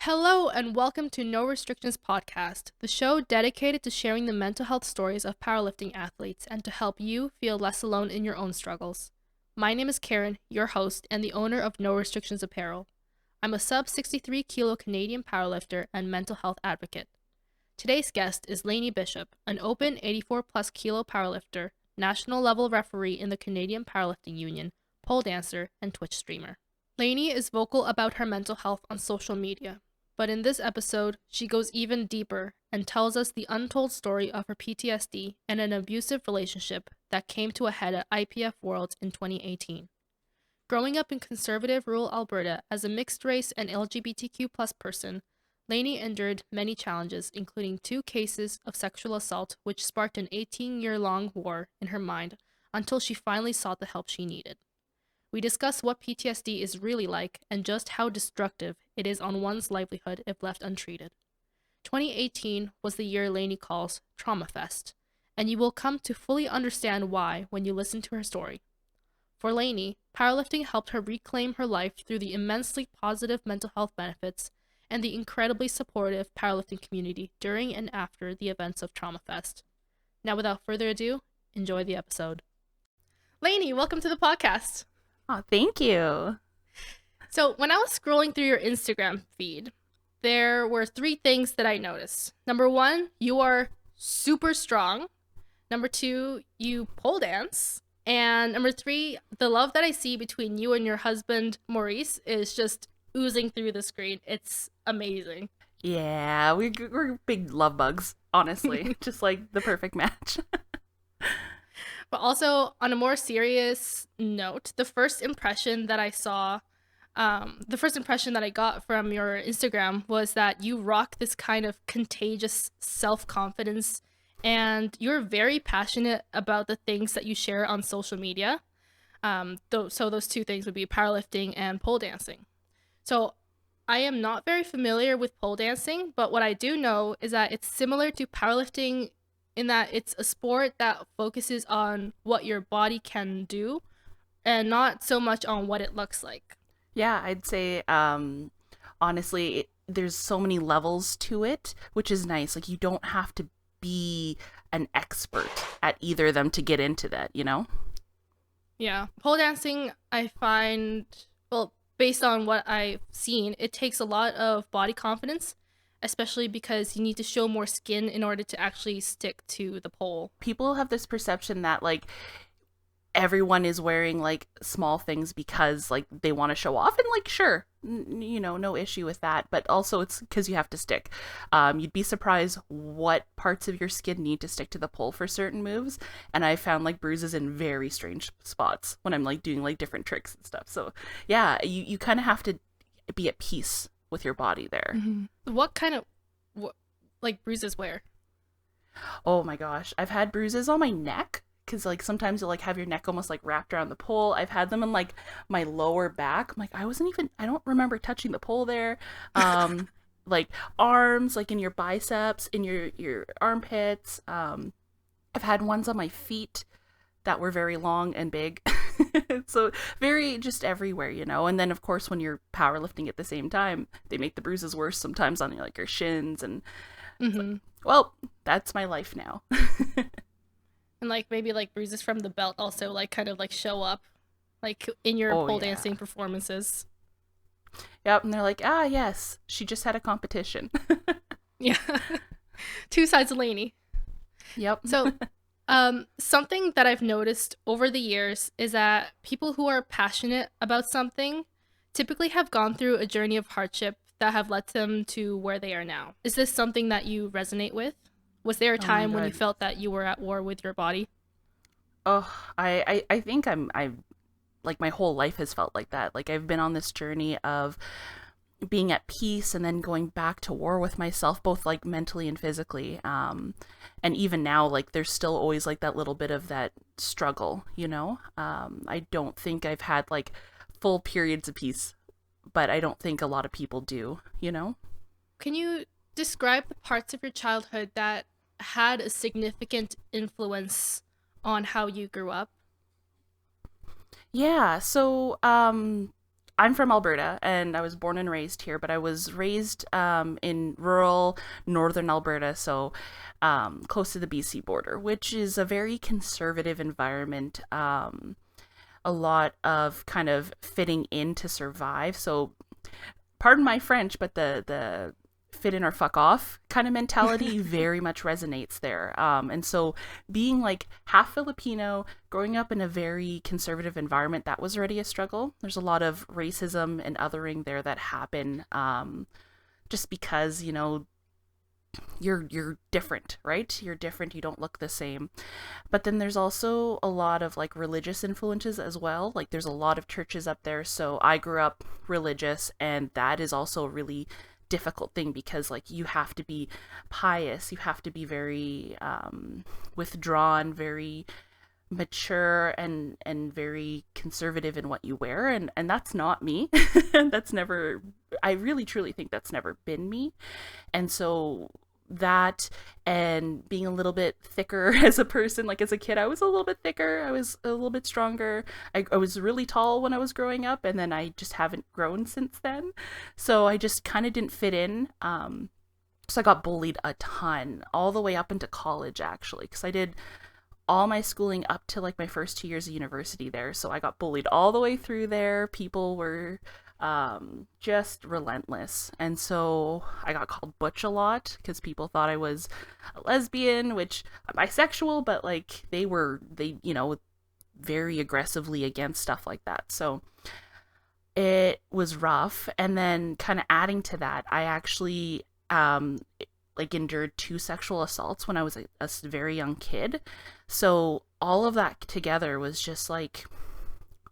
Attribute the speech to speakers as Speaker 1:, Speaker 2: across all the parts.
Speaker 1: Hello and welcome to No Restrictions Podcast, the show dedicated to sharing the mental health stories of powerlifting athletes and to help you feel less alone in your own struggles. My name is Karen, your host and the owner of No Restrictions Apparel. I'm a sub 63 kilo Canadian powerlifter and mental health advocate. Today's guest is Laney Bishop, an open 84 plus kilo powerlifter, national level referee in the Canadian Powerlifting Union, pole dancer, and Twitch streamer. Laney is vocal about her mental health on social media. But in this episode, she goes even deeper and tells us the untold story of her PTSD and an abusive relationship that came to a head at IPF Worlds in 2018. Growing up in conservative rural Alberta as a mixed race and LGBTQ plus person, Laney endured many challenges, including 2 cases of sexual assault, which sparked an 18-year-long war in her mind until she finally sought the help she needed. We discuss what PTSD is really like and just how destructive it is on one's livelihood if left untreated. 2018 was the year Laney calls Traumafest, and you will come to fully understand why when you listen to her story. For Laney, powerlifting helped her reclaim her life through the immensely positive mental health benefits and the incredibly supportive powerlifting community during and after the events of Traumafest. Now, without further ado, enjoy the episode. Laney, welcome to the podcast.
Speaker 2: Oh, thank you.
Speaker 1: So when I was scrolling through your Instagram feed, there were 3 things that I noticed. Number 1, you are super strong. Number 2, you pole dance. And number 3, the love that I see between you and your husband, Maurice, is just oozing through the screen. It's amazing.
Speaker 2: Yeah, we're big love bugs, honestly. Just like the perfect match.
Speaker 1: But also, on a more serious note, the first impression that I got from your Instagram was that you rock this kind of contagious self-confidence, and you're very passionate about the things that you share on social media. So those 2 things would be powerlifting and pole dancing. So I am not very familiar with pole dancing, but what I do know is that it's similar to powerlifting in that it's a sport that focuses on what your body can do and not so much on what it looks like.
Speaker 2: Yeah, I'd say, honestly, there's so many levels to it, which is nice. Like, you don't have to be an expert at either of them to get into that, you know?
Speaker 1: Yeah. Pole dancing, I find, well, based on what I've seen, it takes a lot of body confidence, especially because you need to show more skin in order to actually stick to the pole.
Speaker 2: People have this perception that, like, everyone is wearing like small things because like they want to show off, and like sure, no issue with that, but also it's because you have to stick. You'd be surprised what parts of your skin need to stick to the pole for certain moves, and I found like bruises in very strange spots when I'm like doing like different tricks and stuff. So yeah, you kind of have to be at peace with your body there.
Speaker 1: Mm-hmm. What kind of like bruises where?
Speaker 2: Oh my gosh, I've had bruises on my neck because like sometimes you'll like have your neck almost like wrapped around the pole. I've had them in like my lower back. I'm like, I don't remember touching the pole there. Like arms, like in your biceps, in your armpits. I've had ones on my feet that were very long and big. So very just everywhere, you know. And then of course when you're powerlifting at the same time, they make the bruises worse sometimes on like your shins, and
Speaker 1: Mm-hmm.
Speaker 2: like, well, that's my life now.
Speaker 1: And like maybe like bruises from the belt also like kind of like show up like in your pole dancing performances.
Speaker 2: Yep, and they're like, ah, yes, she just had a competition.
Speaker 1: Yeah. 2 sides of Laney.
Speaker 2: Yep.
Speaker 1: So something that I've noticed over the years is that people who are passionate about something typically have gone through a journey of hardship that have led them to where they are now. Is this something that you resonate with? Was there a time when you felt that you were at war with your body?
Speaker 2: Oh, I think I like my whole life has felt like that. Like I've been on this journey of being at peace and then going back to war with myself, both like mentally and physically. And even now, like there's still always like that little bit of that struggle, you know? I don't think I've had like full periods of peace, but I don't think a lot of people do, you know?
Speaker 1: Can you describe the parts of your childhood that had a significant influence on how you grew up?
Speaker 2: Yeah, so I'm from Alberta and I was born and raised here, but I was raised in rural northern Alberta, so close to the BC border, which is a very conservative environment. A lot of kind of fitting in to survive. So, pardon my French, but the fit in or fuck off kind of mentality very much resonates there. And so being like half Filipino, growing up in a very conservative environment, that was already a struggle. There's a lot of racism and othering there that happen just because, you know, you're different, right? You're different, you don't look the same. But then there's also a lot of like religious influences as well. Like there's a lot of churches up there. So I grew up religious, and that is also a really difficult thing because like you have to be pious, you have to be very withdrawn, very mature and very conservative in what you wear, and that's not me. That's never, I really truly think that's never been me. And so that, and being a little bit thicker as a person, like as a kid I was a little bit thicker, I was a little bit stronger. I was really tall when I was growing up, and then I just haven't grown since then, so I just kind of didn't fit in. So I got bullied a ton all the way up into college, actually, because I did all my schooling up to like my first 2 years of university there. So I got bullied all the way through there. People were just relentless. And so I got called butch a lot because people thought I was a lesbian, which I'm bisexual, but like you know, very aggressively against stuff like that. So it was rough. And then kind of adding to that, I actually like endured 2 sexual assaults when I was a very young kid. So all of that together was just like,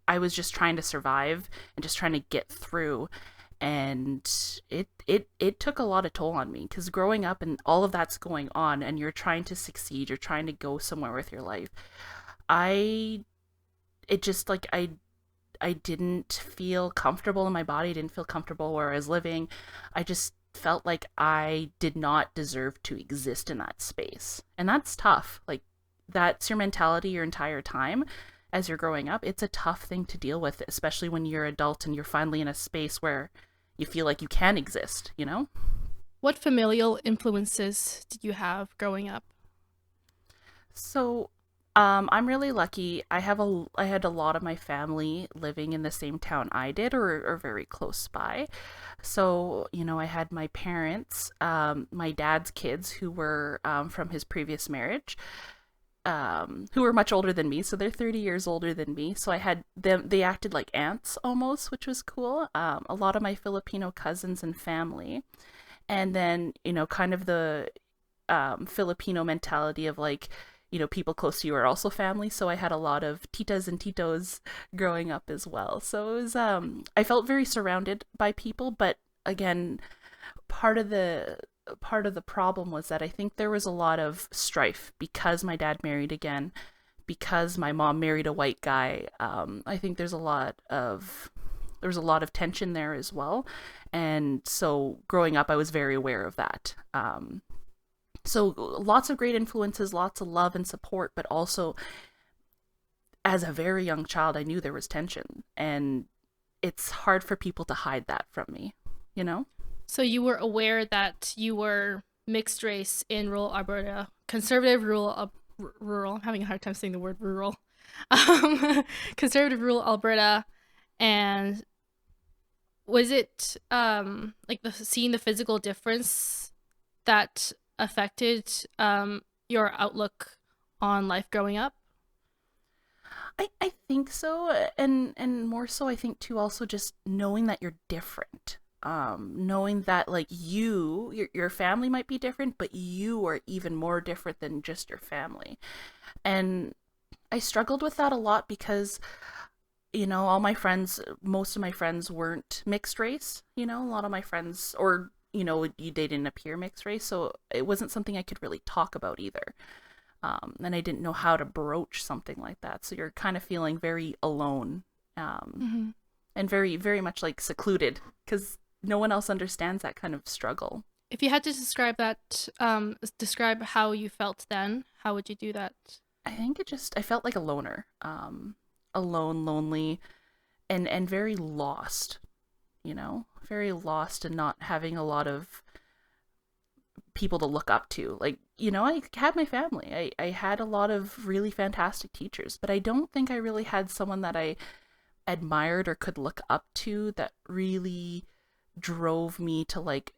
Speaker 2: I was just trying to survive and just trying to get through. And it took a lot of toll on me because growing up and all of that's going on and you're trying to succeed, you're trying to go somewhere with your life. It just like, I didn't feel comfortable in my body. I didn't feel comfortable where I was living. I just felt like I did not deserve to exist in that space. And that's tough. Like that's your mentality your entire time as you're growing up. It's a tough thing to deal with, especially when you're adult and you're finally in a space where you feel like you can exist, you know?
Speaker 1: What familial influences did you have growing up?
Speaker 2: So I'm really lucky. I had a lot of my family living in the same town I did, or very close by. So, you know, I had my parents, my dad's kids who were from his previous marriage, who were much older than me. So they're 30 years older than me. So I had them, they acted like aunts almost, which was cool. A lot of my Filipino cousins and family. And then, you know, kind of the Filipino mentality of like, you know, people close to you are also family. So I had a lot of titas and titos growing up as well. So it was, I felt very surrounded by people, but again, part of the problem was that I think there was a lot of strife because my dad married again, because my mom married a white guy. I think there was a lot of tension there as well. And so growing up, I was very aware of that. So lots of great influences, lots of love and support, but also as a very young child, I knew there was tension, and it's hard for people to hide that from me, you know?
Speaker 1: So you were aware that you were mixed race in rural Alberta, conservative rural, I'm having a hard time saying the word rural, conservative rural Alberta, and was it like seeing the physical difference that affected your outlook on life growing up?
Speaker 2: I think so, and more so I think too also just knowing that you're different. Knowing that like your family might be different, but you are even more different than just your family. And I struggled with that a lot because, you know, most of my friends weren't mixed race, you know, a lot of my friends, or, you know, they didn't appear mixed race, so it wasn't something I could really talk about either. And I didn't know how to broach something like that. So you're kind of feeling very alone,
Speaker 1: Mm-hmm.
Speaker 2: and very, very much like secluded because no one else understands that kind of struggle.
Speaker 1: If you had to describe that, how you felt then, how would you do that?
Speaker 2: I think I felt like a loner, alone, lonely, and very lost, very lost and not having a lot of people to look up to. Like, I had my family. I had a lot of really fantastic teachers, but I don't think I really had someone that I admired or could look up to that really drove me to like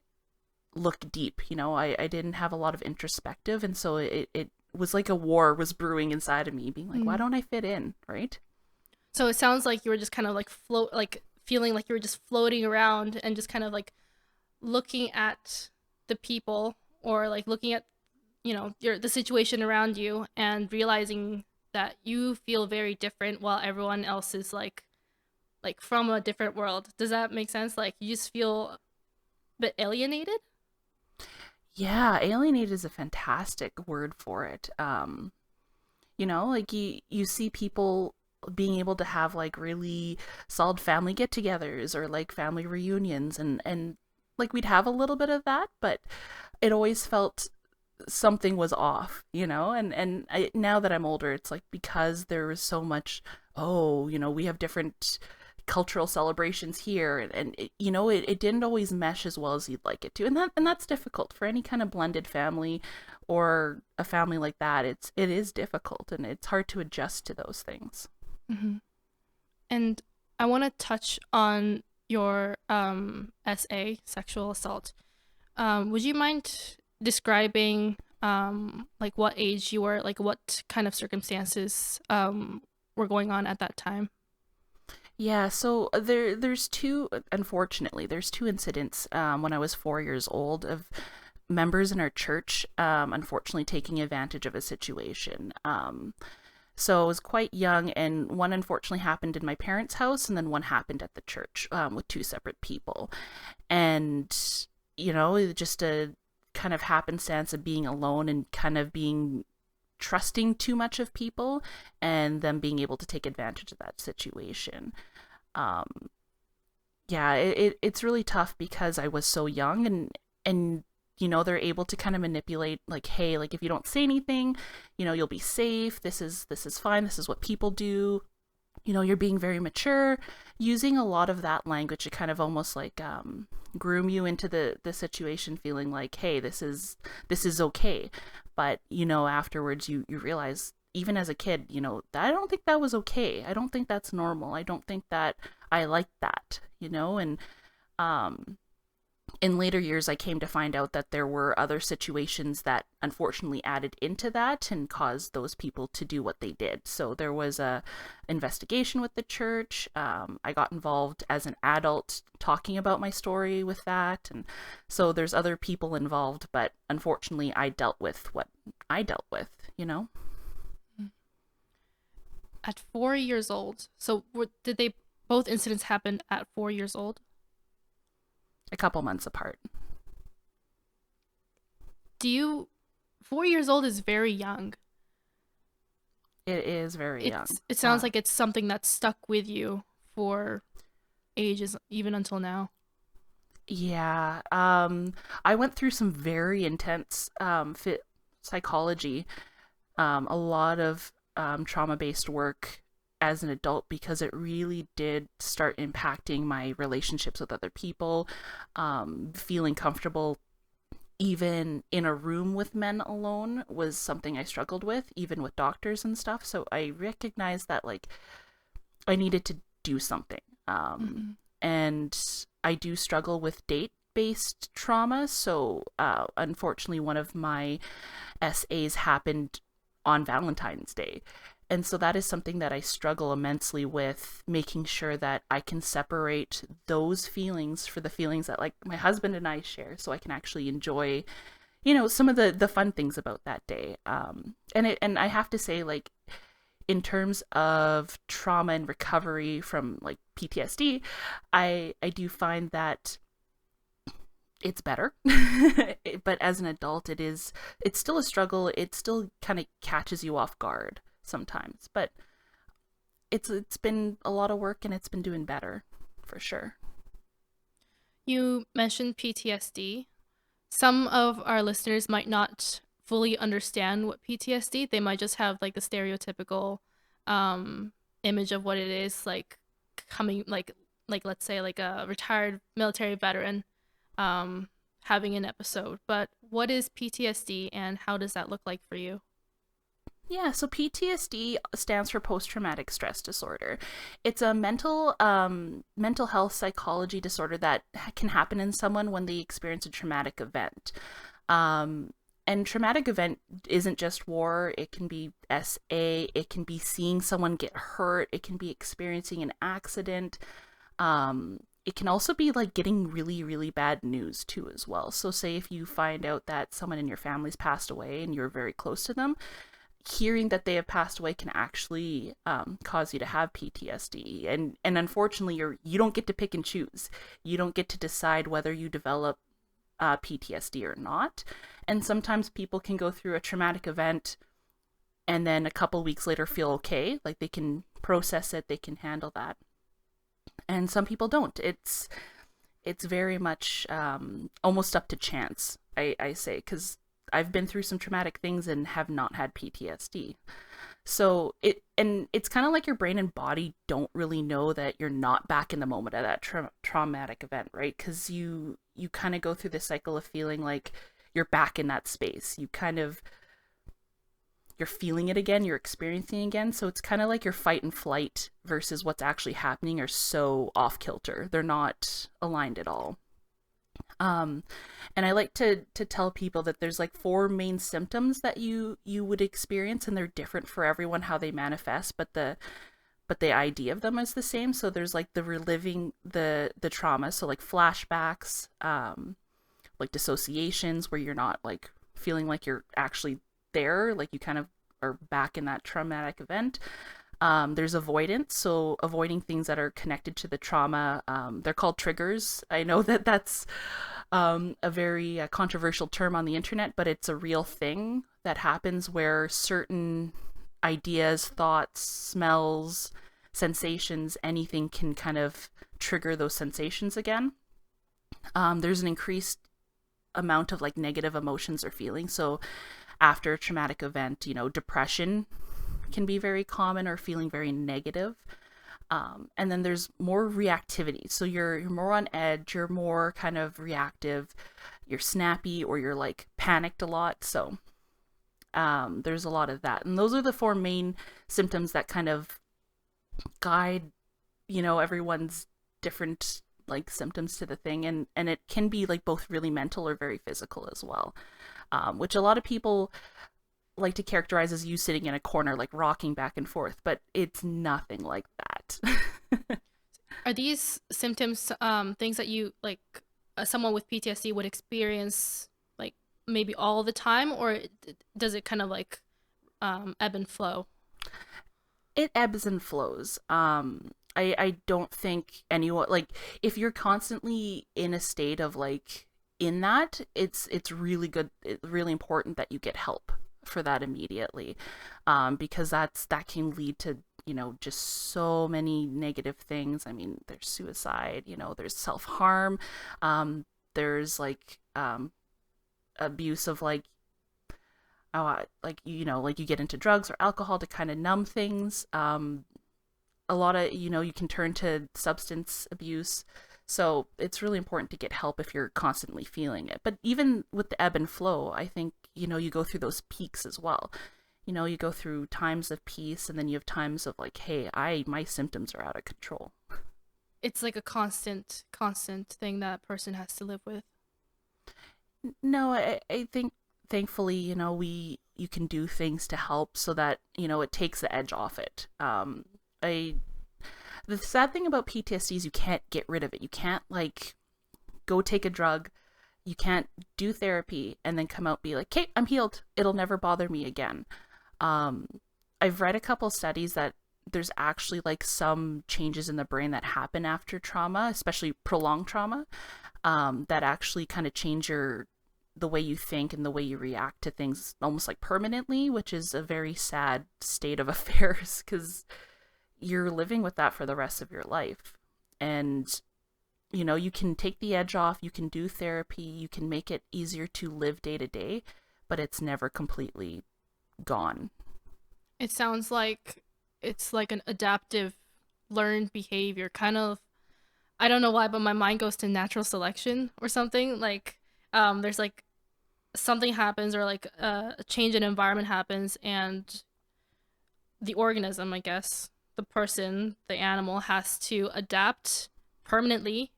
Speaker 2: look deep. I didn't have a lot of introspective, and so it was like a war was brewing inside of me, being like, why don't I fit in, right?
Speaker 1: So it sounds like you were just kind of like feeling like you were just floating around and just kind of like looking at the people, or like looking at the situation around you, and realizing that you feel very different while everyone else is like from a different world. Does that make sense? Like you just feel a bit alienated?
Speaker 2: Yeah, alienated is a fantastic word for it. Like you see people being able to have like really solid family get-togethers or like family reunions, and like we'd have a little bit of that, but it always felt something was off, now that I'm older, it's like because there was so much, we have different cultural celebrations here, and it didn't always mesh as well as you'd like it to, and that's difficult for any kind of blended family or a family like that. It is difficult, and it's hard to adjust to those things.
Speaker 1: Mm-hmm. And I want to touch on your SA, sexual assault. Would you mind describing like what age you were, like what kind of circumstances were going on at that time?
Speaker 2: Yeah, so unfortunately, there's two incidents when I was 4 years old of members in our church, unfortunately taking advantage of a situation. So I was quite young, and one unfortunately happened in my parents' house, and then one happened at the church with two separate people. And, just a kind of happenstance of being alone and kind of being trusting too much of people, and them being able to take advantage of that situation. Yeah, it's really tough because I was so young, and they're able to kind of manipulate, like, hey, like if you don't say anything, you'll be safe. This is fine. This is what people do. You're being very mature, using a lot of that language to kind of almost like groom you into the situation, feeling like, hey, this is okay. But afterwards you realize, even as a kid, I don't think that was okay. I don't think that's normal. I don't think that I like that, and in later years, I came to find out that there were other situations that unfortunately added into that and caused those people to do what they did. So there was a investigation with the church. I got involved as an adult talking about my story with that. And so there's other people involved, but unfortunately I dealt with what I dealt with.
Speaker 1: At 4 years old. So did they both incidents happen at 4 years old?
Speaker 2: A couple months apart.
Speaker 1: 4 years old is very young.
Speaker 2: It is very young.
Speaker 1: It sounds like it's something that stuck with you for ages, even until now.
Speaker 2: Yeah. I went through some very intense psychology, a lot of trauma-based work as an adult, because it really did start impacting my relationships with other people, feeling comfortable even in a room with men alone was something I struggled with, even with doctors and stuff. So I recognized that like I needed to do something. And I do struggle with date-based trauma. So unfortunately, one of my SAs happened on Valentine's Day. And so that is something that I struggle immensely with, making sure that I can separate those feelings for the feelings that like my husband and I share, so I can actually enjoy, some of the fun things about that day. And I have to say, like, in terms of trauma and recovery from like PTSD, I do find that it's better. But as an adult, it's still a struggle. It still kind of catches you off guard sometimes, but it's been a lot of work, and it's been doing better for sure.
Speaker 1: You mentioned PTSD. Some of our listeners might not fully understand what PTSD. They might just have like the stereotypical image of what it is, like coming like let's say like a retired military veteran having an episode. But what is PTSD and how does that look like for you?
Speaker 2: Yeah, so PTSD stands for post-traumatic stress disorder. It's a mental health psychology disorder that can happen in someone when they experience a traumatic event. Um, and traumatic event isn't just war. It can be SA. It can be seeing someone get hurt. It can be experiencing an accident. It can also be like getting really, really bad news too as well. So say if you find out that someone in your family's passed away and you're very close to them, hearing that they have passed away can actually cause you to have PTSD. And unfortunately, you don't get to pick and choose. You don't get to decide whether you develop PTSD or not. And sometimes people can go through a traumatic event and then a couple weeks later feel okay, like they can process it, they can handle that. And some people don't. It's very much almost up to chance, I say, because I've been through some traumatic things and have not had PTSD. So it's kind of like your brain and body don't really know that you're not back in the moment of that traumatic event, right? Because you kind of go through this cycle of feeling like you're back in that space. You're feeling it again, you're experiencing it again. So it's kind of like your fight and flight versus what's actually happening are so off kilter. They're not aligned at all. And I like to tell people that there's like four main symptoms that you would experience, and they're different for everyone how they manifest, but the idea of them is the same. So there's like the reliving the trauma, so like flashbacks, like dissociations where you're not like feeling like you're actually there, like you kind of are back in that traumatic event. There's avoidance, so avoiding things that are connected to the trauma. They're called triggers. I know that that's a very controversial term on the internet, but it's a real thing that happens where certain ideas, thoughts, smells, sensations, anything can kind of trigger those sensations again. There's an increased amount of like negative emotions or feelings. So after a traumatic event, depression can be very common, or feeling very negative. And then there's more reactivity. So you're more on edge, you're more kind of reactive, you're snappy, or you're like panicked a lot. So there's a lot of that. And those are the four main symptoms that kind of guide, everyone's different like symptoms to the thing. And it can be like both really mental or very physical as well. Which a lot of people like to characterize as you sitting in a corner, like rocking back and forth, but it's nothing like that.
Speaker 1: Are these symptoms things that you like someone with PTSD would experience like maybe all the time, or does it kind of like ebb and flow?
Speaker 2: It ebbs and flows. I don't think anyone, like, if you're constantly in a state of like in that, it's really good, it's really important that you get help for that immediately, because that can lead to just so many negative things. I mean, there's suicide, there's self-harm, there's like abuse of like like you get into drugs or alcohol to kind of numb things. A lot of you can turn to substance abuse. So it's really important to get help if you're constantly feeling it. But even with the ebb and flow, I think, you go through those peaks as well. You go through times of peace, and then you have times of like, hey, my symptoms are out of control.
Speaker 1: It's like a constant thing that person has to live with.
Speaker 2: No, I think thankfully, you can do things to help so that, it takes the edge off it. The sad thing about PTSD is you can't get rid of it. You can't like go take a drug. You can't do therapy and then come out and be like, okay, I'm healed. It'll never bother me again. I've read a couple studies that there's actually like some changes in the brain that happen after trauma, especially prolonged trauma, that actually kind of change the way you think and the way you react to things almost like permanently, which is a very sad state of affairs because you're living with that for the rest of your life. And you can take the edge off, you can do therapy, you can make it easier to live day to day, but it's never completely gone.
Speaker 1: It sounds like it's like an adaptive learned behavior, kind of. I don't know why, but my mind goes to natural selection or something. Like, there's like something happens, or like a change in environment happens, and the organism, I guess, the person, the animal, has to adapt permanently,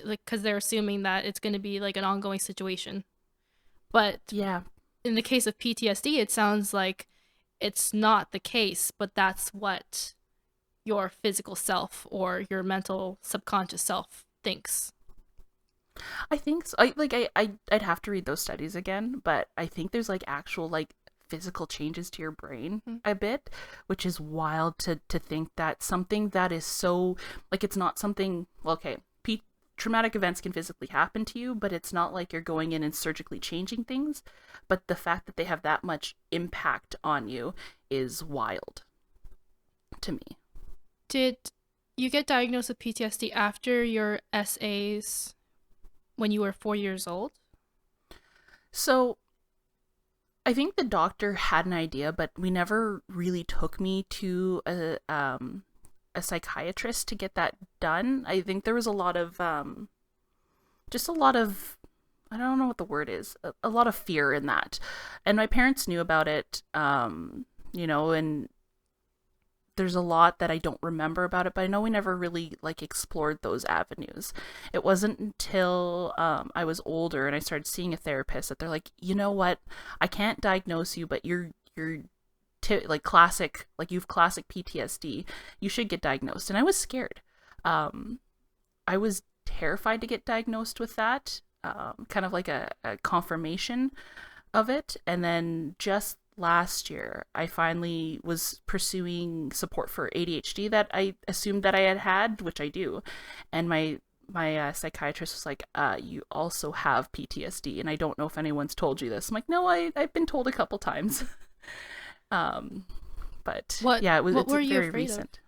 Speaker 1: like because they're assuming that it's going to be like an ongoing situation. But
Speaker 2: Yeah.
Speaker 1: in the case of PTSD, it sounds like it's not the case, but that's what your physical self or your mental subconscious self thinks.
Speaker 2: I think so. I'd have to read those studies again, but I think there's like actual like physical changes to your brain
Speaker 1: Mm-hmm.
Speaker 2: a bit, which is wild to think that something that is so like it's not something well, okay. Traumatic events can physically happen to you, but it's not like you're going in and surgically changing things. But the fact that they have that much impact on you is wild to me.
Speaker 1: Did you get diagnosed with PTSD after your SAs when you were 4 years old?
Speaker 2: So I think the doctor had an idea, but we never really took me to a psychiatrist to get that done. I think there was a lot of just a lot of I don't know what the word is, a lot of fear in that. And my parents knew about it, and there's a lot that I don't remember about it, but I know we never really like explored those avenues. It wasn't until I was older and I started seeing a therapist that they're like, you know what, I can't diagnose you, but you're like classic, like you've classic PTSD. You should get diagnosed. And I was scared. I was terrified to get diagnosed with that. Kind of like a confirmation of it. And then just last year, I finally was pursuing support for ADHD that I assumed that I had, which I do. And my psychiatrist was like, you also have PTSD, and I don't know if anyone's told you this. I'm like, no, I've been told a couple times. But
Speaker 1: What
Speaker 2: yeah,
Speaker 1: what
Speaker 2: it's
Speaker 1: were you
Speaker 2: very
Speaker 1: afraid
Speaker 2: recent.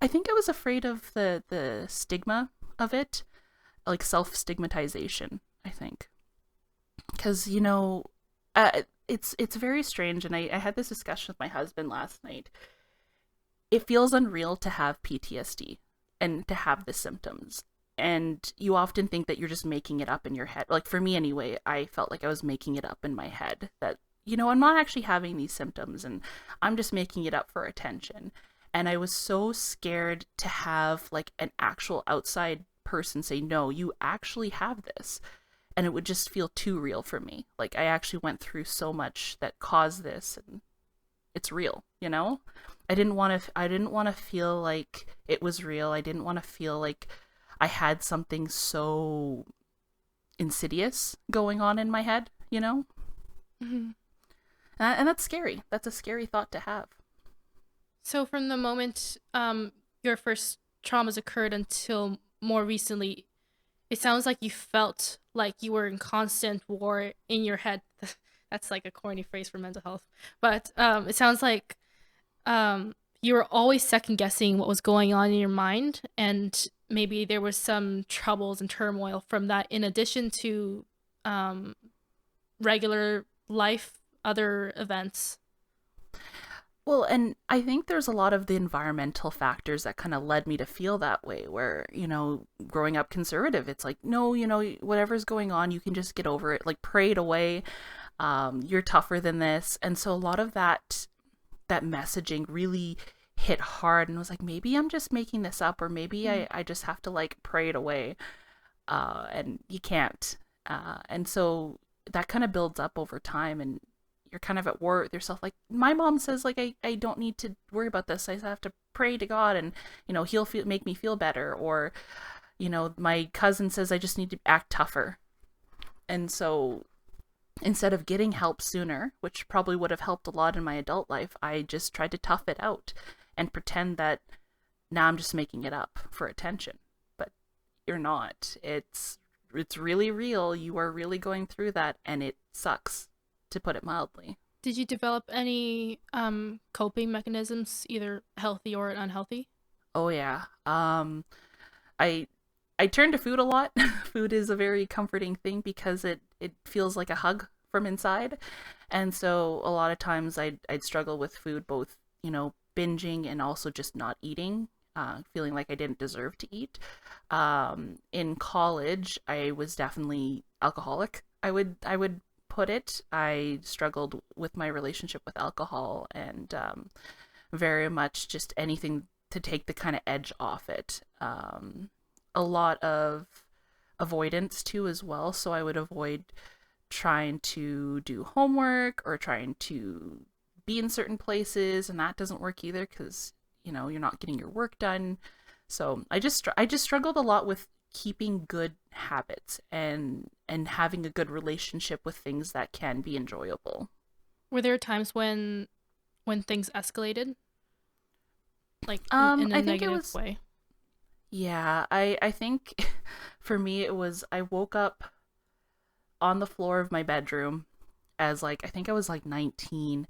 Speaker 2: I think I was afraid of the stigma of it, like self stigmatization. I think because it's very strange, and I had this discussion with my husband last night. It feels unreal to have PTSD and to have the symptoms. And you often think that you're just making it up in your head. Like for me anyway, I felt like I was making it up in my head that, I'm not actually having these symptoms and I'm just making it up for attention. And I was so scared to have like an actual outside person say, no, you actually have this. And it would just feel too real for me. Like I actually went through so much that caused this, and it's real, I didn't want to feel like it was real. I didn't want to feel like I had something so insidious going on in my head.
Speaker 1: Mm-hmm.
Speaker 2: And that's scary. That's a scary thought to have.
Speaker 1: So from the moment your first traumas occurred until more recently, it sounds like you felt like you were in constant war in your head. That's like a corny phrase for mental health. But it sounds like you were always second guessing what was going on in your mind, and maybe there was some troubles and turmoil from that in addition to regular life, other events.
Speaker 2: Well, and I think there's a lot of the environmental factors that kind of led me to feel that way, where, growing up conservative, it's like, no, whatever's going on, you can just get over it, like pray it away. You're tougher than this. And so a lot of that messaging really hit hard, and was like, maybe I'm just making this up, or maybe I just have to like pray it away. And you can't. And so that kind of builds up over time, and you're kind of at war with yourself. Like my mom says, like, I don't need to worry about this. I just have to pray to God, and, he'll make me feel better. Or, my cousin says I just need to act tougher. And so instead of getting help sooner, which probably would have helped a lot in my adult life, I just tried to tough it out and pretend that now I'm just making it up for attention. But you're not. It's really real. You are really going through that, and it sucks, to put it mildly.
Speaker 1: Did you develop any coping mechanisms, either healthy or unhealthy?
Speaker 2: Oh yeah. I turn to food a lot. Food is a very comforting thing because it feels like a hug from inside. And so a lot of times I'd struggle with food, both, binging and also just not eating. feeling like I didn't deserve to eat. In college, I was definitely alcoholic. I would put it. I struggled with my relationship with alcohol, and very much just anything to take the kind of edge off it. A lot of avoidance too as well. So I would avoid trying to do homework or trying to be in certain places, and that doesn't work either because you're not getting your work done. So I just struggled a lot with keeping good habits and having a good relationship with things that can be enjoyable.
Speaker 1: Were there times when things escalated, like in a
Speaker 2: I think it
Speaker 1: negative
Speaker 2: was,
Speaker 1: way?
Speaker 2: yeah, I think for me it was, I woke up on the floor of my bedroom as, like, I think I was like 19,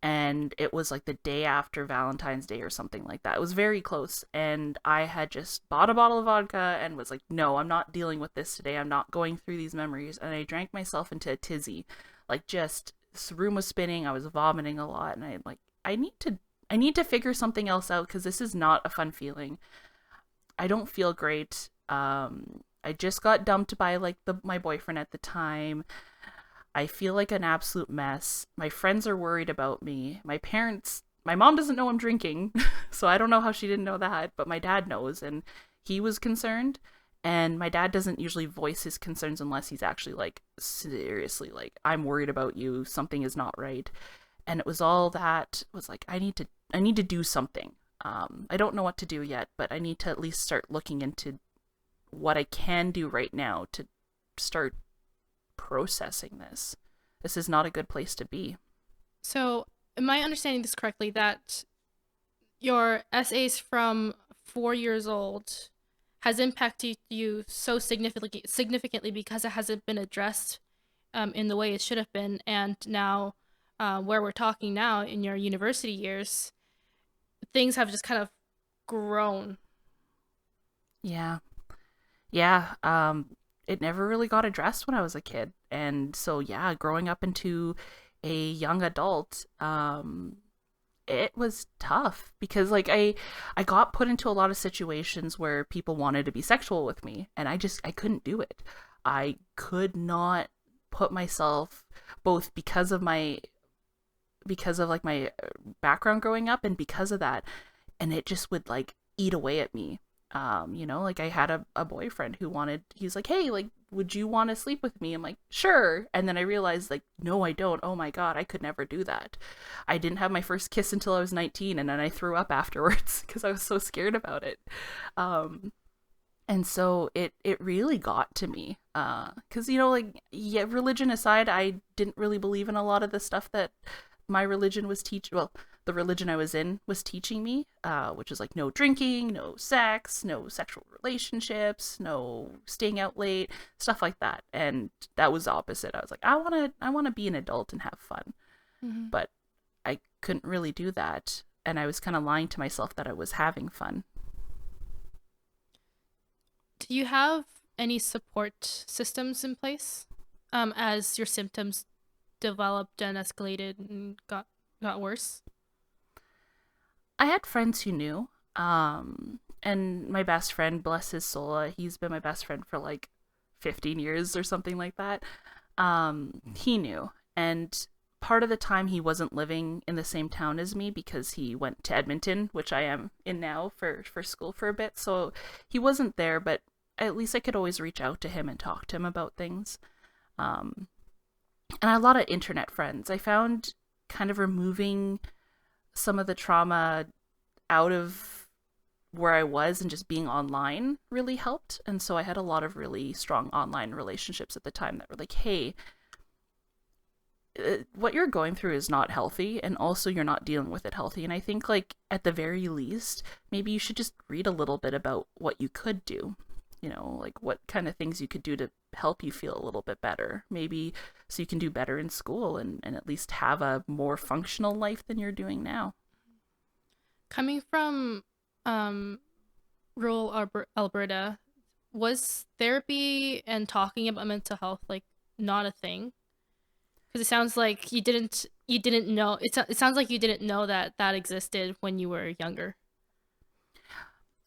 Speaker 2: and it was like the day after Valentine's Day or something like that. It was very close, and I had just bought a bottle of vodka and was like, no, I'm not dealing with this today. I'm not going through these memories. And I drank myself into a tizzy. Like, just this room was spinning, I was vomiting a lot, and I need to figure something else out because this is not a fun feeling. I don't feel great. I just got dumped by like my boyfriend at the time. I feel like an absolute mess. My friends are worried about me. My mom doesn't know I'm drinking, so I don't know how she didn't know that, but my dad knows, and he was concerned. And my dad doesn't usually voice his concerns unless he's actually like, seriously, like, I'm worried about you. Something is not right. And it was all that was like, I need to do something. I don't know what to do yet, but I need to at least start looking into what I can do right now to start processing this. This is not a good place to be.
Speaker 1: So, am I understanding this correctly that your essays from 4 years old has impacted you so significantly because it hasn't been addressed in the way it should have been, and now where we're talking now in your university years, things have just kind of grown.
Speaker 2: Yeah. Yeah. It never really got addressed when I was a kid. And so, yeah, growing up into a young adult, it was tough because, like, I got put into a lot of situations where people wanted to be sexual with me, and I couldn't do it. I could not put myself, both because of like my background growing up and because of that, and it just would like eat away at me. Like, I had a boyfriend he's like, hey, like, would you want to sleep with me? I'm like, sure. And then I realized, like, no, I don't. Oh my God, I could never do that. I didn't have my first kiss until I was 19, and then I threw up afterwards because I was so scared about it. And so it really got to me. Because, like, yeah, religion aside, I didn't really believe in a lot of the stuff that my religion was the religion I was in was teaching me, which is like no drinking, no sex, no sexual relationships, no staying out late, stuff like that. And that was the opposite. I was like, I want to be an adult and have fun.
Speaker 1: Mm-hmm.
Speaker 2: But I couldn't really do that, and I was kind of lying to myself that I was having fun.
Speaker 1: Do you have any support systems in place as your symptoms developed and escalated and got worse?
Speaker 2: I had friends who knew. And my best friend, bless his soul, he's been my best friend for like 15 years or something like that. He knew. And part of the time he wasn't living in the same town as me because he went to Edmonton, which I am in now for school for a bit. So he wasn't there, but at least I could always reach out to him and talk to him about things. Um, and a lot of internet friends. I found kind of removing some of the trauma out of where I was and just being online really helped. And so I had a lot of really strong online relationships at the time that were like, hey, what you're going through is not healthy, and also you're not dealing with it healthy. And I think, like, at the very least, maybe you should just read a little bit about what you could do, like what kind of things you could do to help you feel a little bit better, maybe so you can do better in school and at least have a more functional life than you're doing now.
Speaker 1: Coming from rural Alberta, was therapy and talking about mental health like not a thing? Because it sounds like you didn't know. It sounds like you didn't know that existed when you were younger.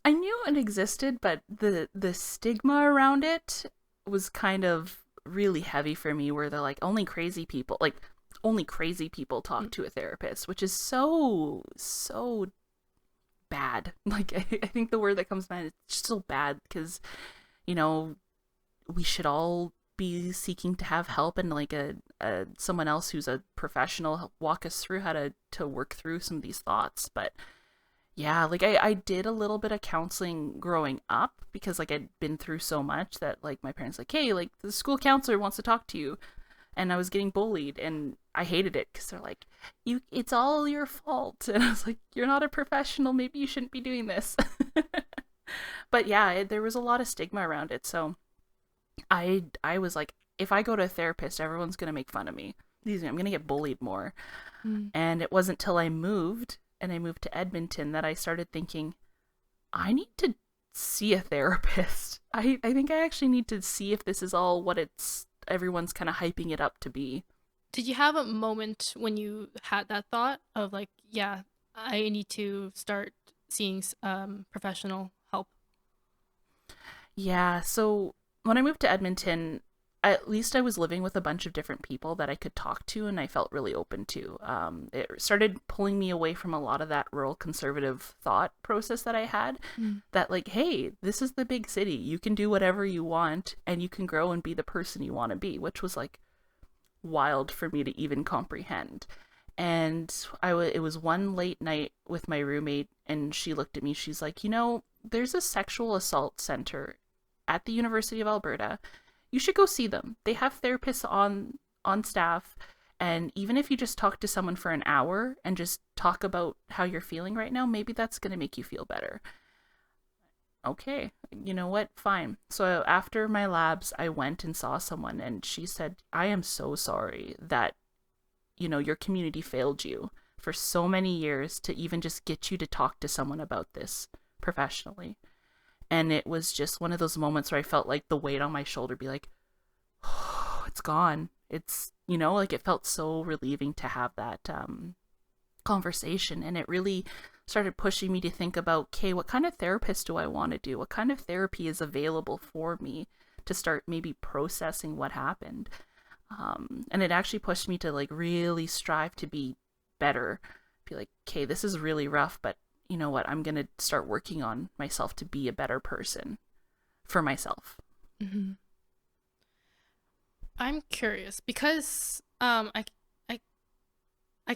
Speaker 2: I knew it existed, but the stigma around it was kind of really heavy for me, where they're like, only crazy people talk to a therapist, which is so bad. Like, I think the word that comes to mind is just so bad, because, you know, we should all be seeking to have help, and like a someone else who's a professional help walk us through how to work through some of these thoughts. But yeah, like I did a little bit of counseling growing up, because like I'd been through so much that like my parents like, hey, like the school counselor wants to talk to you. And I was getting bullied, and I hated it, because they're like, it's all your fault. And I was like, you're not a professional, maybe you shouldn't be doing this. But yeah, there was a lot of stigma around it. So I was like, if I go to a therapist, everyone's going to make fun of me. I'm going to get bullied more. And it wasn't till I moved to Edmonton that I started thinking, I need to see a therapist. I think I actually need to see if this is all what everyone's kind of hyping it up to be.
Speaker 1: Did you have a moment when you had that thought of like, yeah, I need to start seeing professional help?
Speaker 2: Yeah, so when I moved to Edmonton, at least I was living with a bunch of different people that I could talk to, and I felt really open to. It started pulling me away from a lot of that rural conservative thought process that I had, that like, hey, this is the big city. You can do whatever you want, and you can grow and be the person you want to be, which was like wild for me to even comprehend. And it was one late night with my roommate, and she looked at me. She's like, there's a sexual assault center at the University of Alberta. You should go see them. They have therapists on staff, and even if you just talk to someone for an hour and just talk about how you're feeling right now, maybe that's going to make you feel better. Okay, you know what? Fine. So after my labs, I went and saw someone, and she said, I am so sorry that, your community failed you for so many years to even just get you to talk to someone about this professionally. And it was just one of those moments where I felt like the weight on my shoulder be like, oh, it's gone. It's, like it felt so relieving to have that conversation. And it really started pushing me to think about, okay, what kind of therapist do I want to do? What kind of therapy is available for me to start maybe processing what happened? And it actually pushed me to like really strive to be better. Be like, okay, this is really rough, but you know what? I'm going to start working on myself to be a better person for myself.
Speaker 1: Mm-hmm. I'm curious because I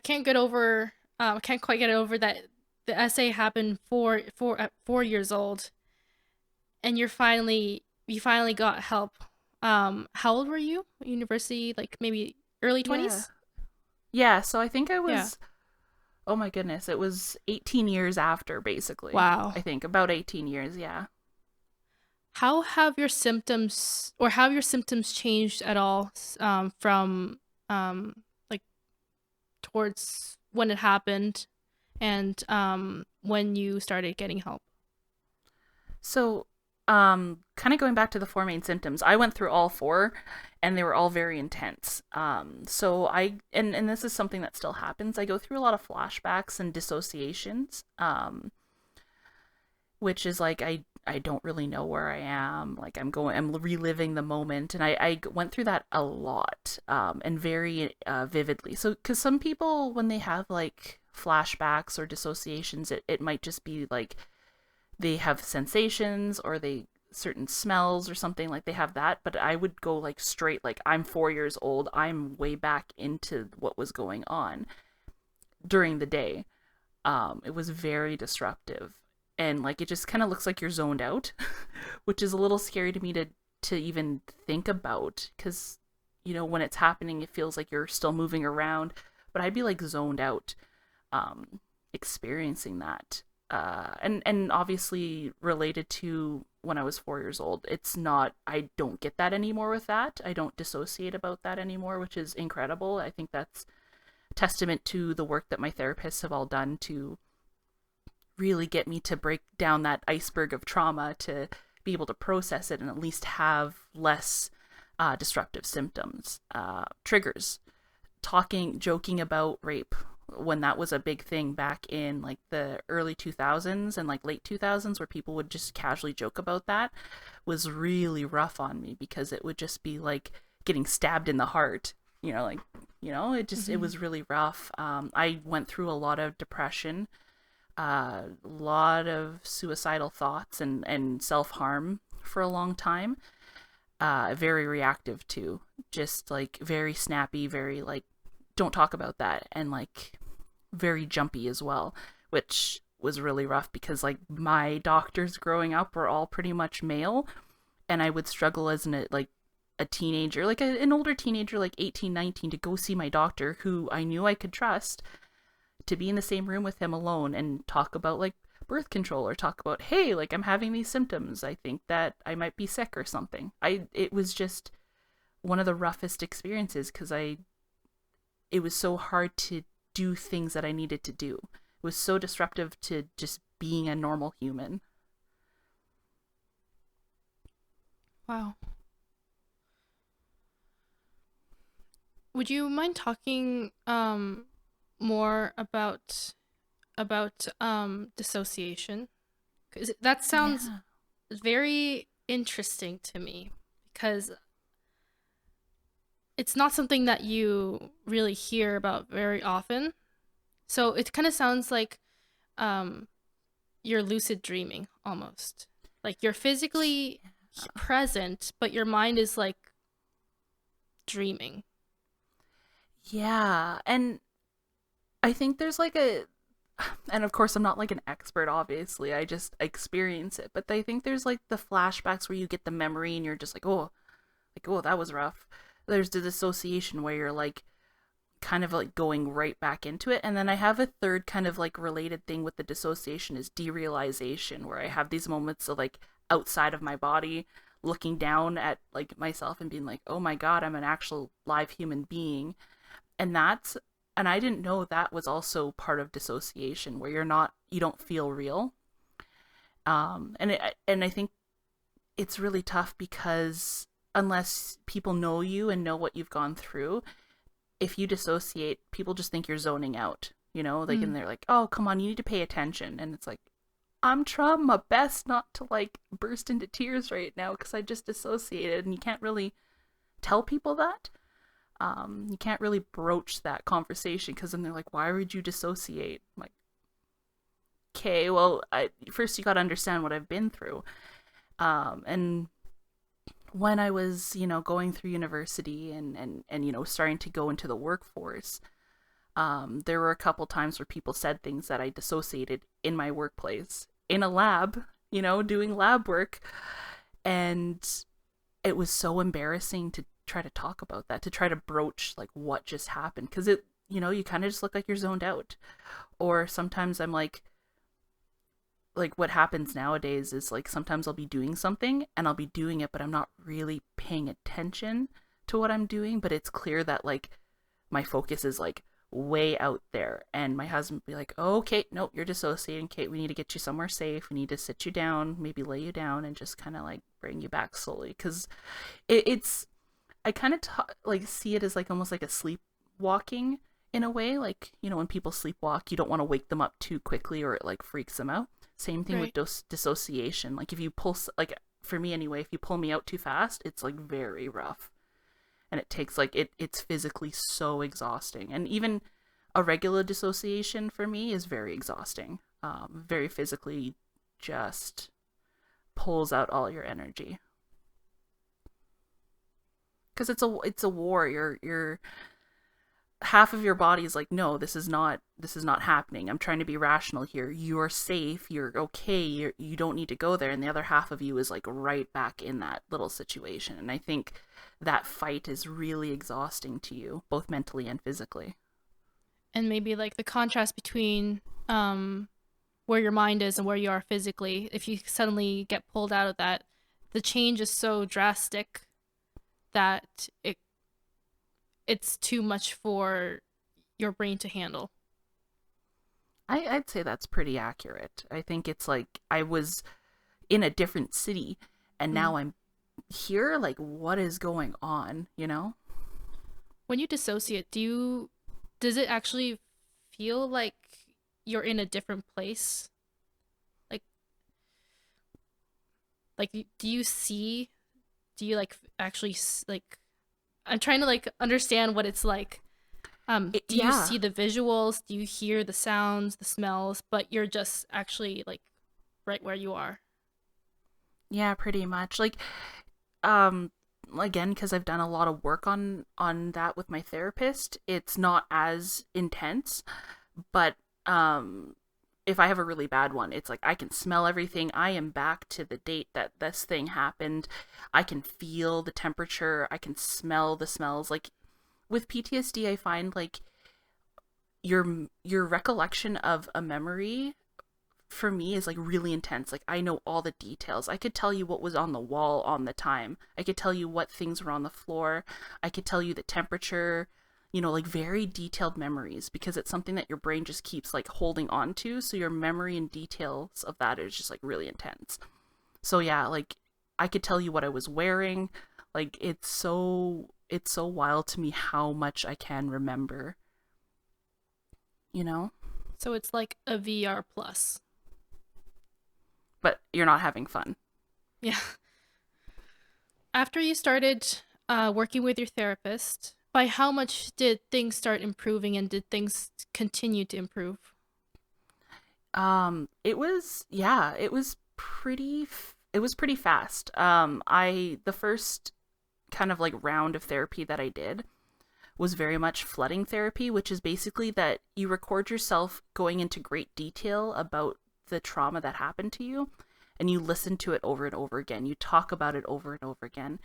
Speaker 1: can't get over I can't quite get over that the essay happened at 4 years old, and you finally got help. How old were you? University, like maybe early 20s?
Speaker 2: Yeah, so I think I was oh my goodness, it was 18 years after, basically.
Speaker 1: Wow.
Speaker 2: I think about 18 years, yeah.
Speaker 1: How have your symptoms changed at all from like towards when it happened and when you started getting help?
Speaker 2: So kind of going back to the four main symptoms, I went through all four, and they were all very intense. So and this is something that still happens. I go through a lot of flashbacks and dissociations, which is like I don't really know where I am. Like I'm reliving the moment, and I went through that a lot, and very vividly. So because some people, when they have like flashbacks or dissociations, it might just be like they have sensations, or they certain smells or something, like they have that. But I would go like straight, like I'm 4 years old, I'm way back into what was going on during the day. It was very disruptive, and like it just kind of looks like you're zoned out, which is a little scary to me to even think about, because when it's happening it feels like you're still moving around, but I'd be like zoned out experiencing that. And obviously related to when I was 4 years old, I don't get that anymore with that. I don't dissociate about that anymore, which is incredible. I think that's a testament to the work that my therapists have all done to really get me to break down that iceberg of trauma, to be able to process it and at least have less disruptive symptoms, triggers, joking about rape, when that was a big thing back in like the early 2000s and like late 2000s, where people would just casually joke about that, was really rough on me, because it would just be like getting stabbed in the heart, like, it
Speaker 1: Mm-hmm.
Speaker 2: was really rough. I went through a lot of depression, a lot of suicidal thoughts and self-harm for a long time. Very reactive too, just like very snappy, very like, don't talk about that, and like very jumpy as well, which was really rough because like my doctors growing up were all pretty much male, and I would struggle as like a teenager, like an older teenager, like 18, 19, to go see my doctor, who I knew I could trust, to be in the same room with him alone and talk about like birth control, or talk about, hey, like I'm having these symptoms, I think that I might be sick or something. It was just one of the roughest experiences, because it was so hard to do things that I needed to do. It was so disruptive to just being a normal human.
Speaker 1: Wow. Would you mind talking more about dissociation? 'Cause that sounds
Speaker 2: Yeah.
Speaker 1: very interesting to me, because it's not something that you really hear about very often. So it kind of sounds like um you're lucid dreaming almost. Like you're physically present, but your mind is like dreaming.
Speaker 2: Yeah. And I think there's like and of course I'm not like an expert, obviously, I just experience it, but I think there's like the flashbacks where you get the memory and you're just like, oh, that was rough. There's the dissociation where you're like kind of like going right back into it. And then I have a third kind of like related thing with the dissociation, is derealization, where I have these moments of like outside of my body, looking down at like myself and being like, oh my God, I'm an actual live human being. And I didn't know that was also part of dissociation, where you don't feel real. And I think it's really tough, because unless people know you and know what you've gone through, if you dissociate, people just think you're zoning out, like,
Speaker 1: Mm.
Speaker 2: and they're like, oh, come on, you need to pay attention. And it's like, I'm trying my best not to like burst into tears right now because I just dissociated. And you can't really tell people that. You can't really broach that conversation, because then they're like, why would you dissociate? I'm like, okay, well, first you got to understand what I've been through. And when I was, going through university and starting to go into the workforce, there were a couple times where people said things that I dissociated in my workplace, in a lab, doing lab work. And it was so embarrassing to try to talk about that, to try to broach like what just happened, because you kind of just look like you're zoned out. Or sometimes I'm like what happens nowadays is like sometimes I'll be doing something and I'll be doing it, but I'm not really paying attention to what I'm doing. But it's clear that like my focus is like way out there. And my husband would be like, oh, Kate, nope, you're dissociating. Kate, we need to get you somewhere safe. We need to sit you down, maybe lay you down, and just kind of like bring you back slowly. Because it's, I kind of like see it as like almost like a sleepwalking in a way. Like, when people sleepwalk, you don't want to wake them up too quickly or it like freaks them out. Same thing with
Speaker 1: Right.
Speaker 2: dissociation. Like if you pull, like for me anyway, if you pull me out too fast, it's like very rough. And it takes like, it's physically so exhausting. And even a regular dissociation for me is very exhausting. Very physically, just pulls out all your energy. Because it's a war. You're half of your body is like, no, this is not happening. I'm trying to be rational here. You're safe, you're okay, you don't need to go there. And the other half of you is like right back in that little situation. And I think that fight is really exhausting to you, both mentally and physically.
Speaker 1: And maybe like the contrast between where your mind is and where you are physically, if you suddenly get pulled out of that, the change is so drastic that it's too much for your brain to handle.
Speaker 2: I'd say that's pretty accurate. I think it's like I was in a different city and
Speaker 1: Mm.
Speaker 2: now I'm here. Like, what is going on,
Speaker 1: When you dissociate, does it actually feel like you're in a different place? Like, like do you see? Do you like actually like? I'm trying to like understand what it's like. Do you
Speaker 2: Yeah.
Speaker 1: see the visuals? Do you hear the sounds, the smells? But you're just actually like right where you are.
Speaker 2: Yeah, pretty much. Like, um, again, because I've done a lot of work on that with my therapist, it's not as intense. But if I have a really bad one, it's like I can smell everything. I am back to the date that this thing happened. I can feel the temperature. I can smell the smells. Like with PTSD, I find like your recollection of a memory for me is like really intense. Like I know all the details. I could tell you what was on the wall on the time. I could tell you what things were on the floor. I could tell you the temperature, like very detailed memories because it's something that your brain just keeps like holding on to. So your memory and details of that is just like really intense. So yeah, like I could tell you what I was wearing. Like it's so wild to me how much I can remember, you know?
Speaker 1: So it's like a VR plus.
Speaker 2: But you're not having fun.
Speaker 1: Yeah. After you started working with your therapist, by how much did things start improving and did things continue to improve?
Speaker 2: It was pretty fast. The first kind of like round of therapy that I did was very much flooding therapy, which is basically that you record yourself going into great detail about the trauma that happened to you and you listen to it over and over again. You talk about it over and over again.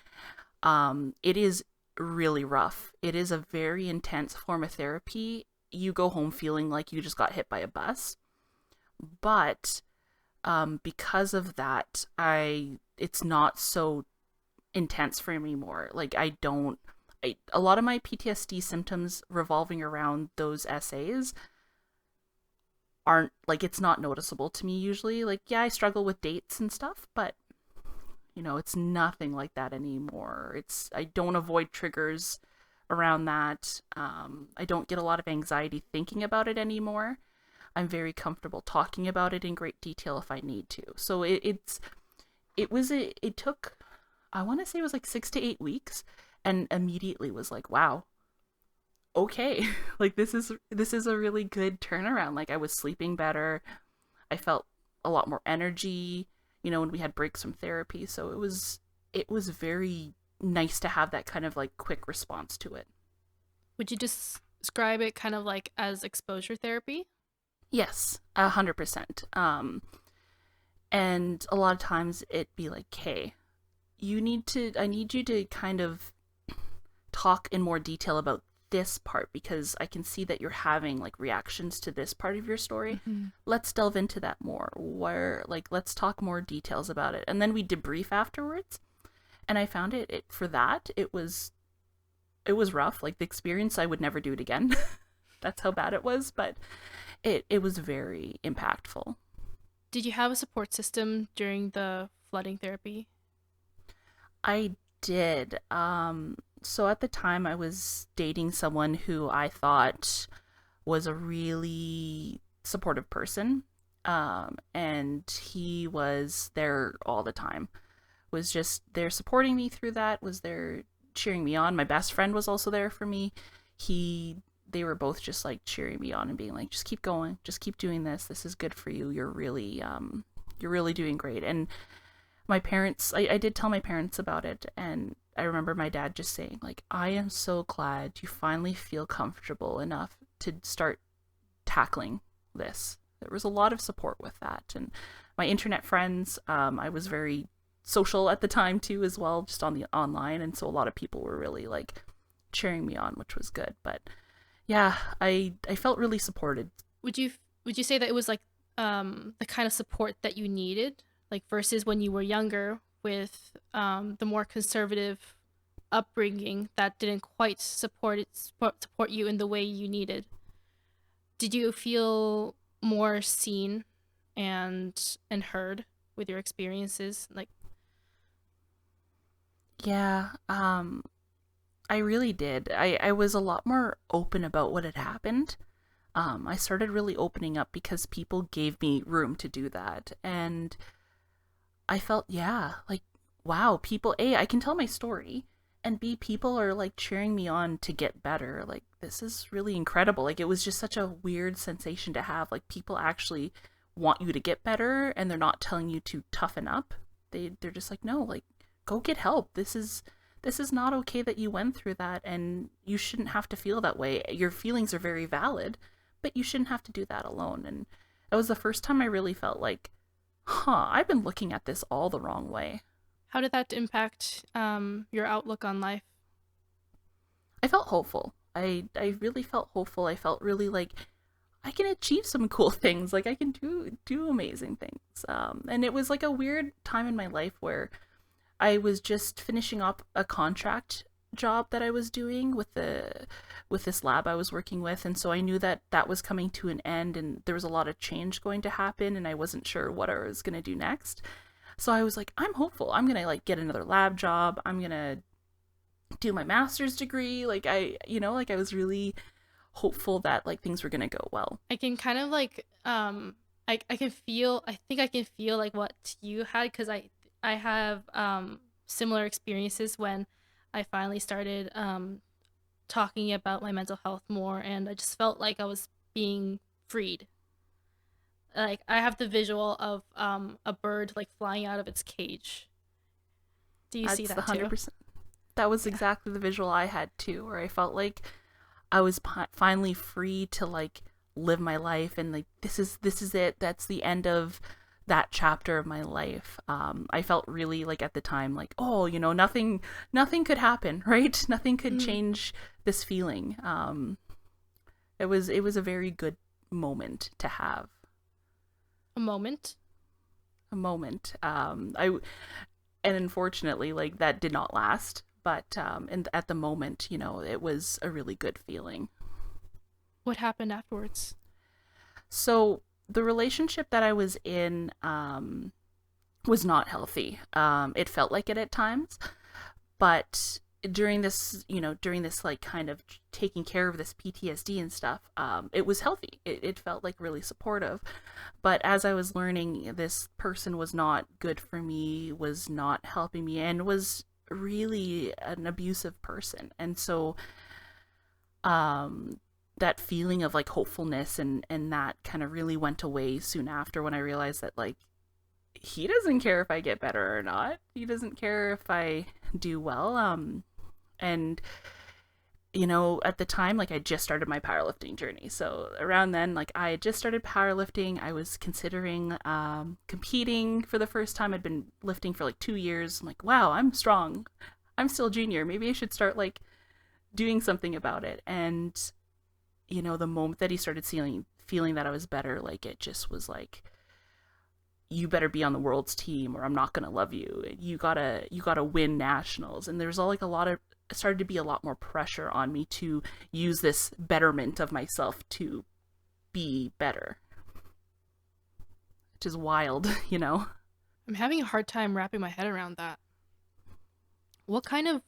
Speaker 2: It is really rough. It is a very intense form of therapy. You go home feeling like you just got hit by a bus. But because of that, it's not so intense for me anymore. Like a lot of my PTSD symptoms revolving around those essays aren't like it's not noticeable to me usually. Like yeah, I struggle with dates and stuff, but it's nothing like that anymore. I don't avoid triggers around that. I don't get a lot of anxiety thinking about it anymore. I'm very comfortable talking about it in great detail if I need to. So it took, I want to say it was like 6 to 8 weeks, and immediately was like, wow, okay, like this is a really good turnaround. Like I was sleeping better. I felt a lot more energy, when we had breaks from therapy. So it was very nice to have that kind of like quick response to it.
Speaker 1: Would you just describe it kind of like as exposure therapy?
Speaker 2: Yes, 100%. And a lot of times it'd be like, hey, I need you to kind of talk in more detail about this part because I can see that you're having like reactions to this part of your story.
Speaker 1: Mm-hmm.
Speaker 2: Let's delve into that more. Let's talk more details about it. And then we debrief afterwards. And I found it was rough. Like the experience, I would never do it again. That's how bad it was, but it was very impactful.
Speaker 1: Did you have a support system during the flooding therapy?
Speaker 2: I did. So at the time, I was dating someone who I thought was a really supportive person. And he was there all the time. Was just there supporting me through that. Was there cheering me on. My best friend was also there for me. They were both just like cheering me on and being like, just keep going, just keep doing this. This is good for you. You're really doing great. And my parents, I did tell my parents about it, and I remember my dad just saying like, I am so glad you finally feel comfortable enough to start tackling this. There was a lot of support with that. And my internet friends, I was very social at the time too as well, just on the online, and so a lot of people were really like cheering me on, which was good. But yeah, I felt really supported.
Speaker 1: Would you would you say that it was like the kind of support that you needed, like versus when you were younger with the more conservative upbringing that didn't quite support you in the way you needed? Did you feel more seen and heard with your experiences? Like,
Speaker 2: Yeah, I really did. I was a lot more open about what had happened. I started really opening up because people gave me room to do that. And I felt, yeah, like, wow, people, A, I can tell my story, and B, people are like cheering me on to get better. Like, this is really incredible. Like, it was just such a weird sensation to have. Like, people actually want you to get better, and they're not telling you to toughen up. They're just like, no, like, go get help. This is not okay that you went through that, and you shouldn't have to feel that way. Your feelings are very valid, but you shouldn't have to do that alone. And it was the first time I really felt like, I've been looking at this all the wrong way.
Speaker 1: How did that impact your outlook on life?
Speaker 2: I felt hopeful. I really felt hopeful. I felt really like I can achieve some cool things. Like, I can do amazing things. And it was like a weird time in my life where I was just finishing up a contract job that I was doing with this lab I was working with, and so I knew that that was coming to an end, and there was a lot of change going to happen, and I wasn't sure what I was going to do next. So I was like, I'm hopeful. I'm going to like get another lab job. I'm going to do my master's degree. Like, like I was really hopeful that like things were going to go well.
Speaker 1: I can kind of like I can feel, I think I can feel like what you had, because I have similar experiences when I finally started talking about my mental health more, and I just felt like I was being freed. Like, I have the visual of a bird like flying out of its cage. Do you see
Speaker 2: That's
Speaker 1: that
Speaker 2: the
Speaker 1: too?
Speaker 2: 100%. That was exactly the visual I had too, where I felt like I was finally free to like live my life, and like this is it. That's the end of that chapter of my life. I felt really like at the time like, oh, nothing could happen, right? Nothing could change this feeling. It was a very good moment to have.
Speaker 1: A moment.
Speaker 2: A moment. And unfortunately, like, that did not last. But and at the moment, it was a really good feeling.
Speaker 1: What happened afterwards?
Speaker 2: So the relationship that I was in was not healthy. It felt like it at times, but during this like kind of taking care of this PTSD and stuff, it was healthy. It felt like really supportive. But as I was learning, this person was not good for me, was not helping me, and was really an abusive person. And so that feeling of like hopefulness and that kind of really went away soon after, when I realized that like he doesn't care if I get better or not. He doesn't care if I do well. And at the time, like, I just started my powerlifting journey. So around then, like, I had just started powerlifting. I was considering competing for the first time. I'd been lifting for like 2 years. I'm like, wow, I'm strong. I'm still junior. Maybe I should start like doing something about it. And the moment that he started feeling that I was better, like, it just was like, you better be on the world's team or I'm not gonna love you. You gotta win nationals. And there's started to be a lot more pressure on me to use this betterment of myself to be better, which is wild.
Speaker 1: I'm having a hard time wrapping my head around that. What kind of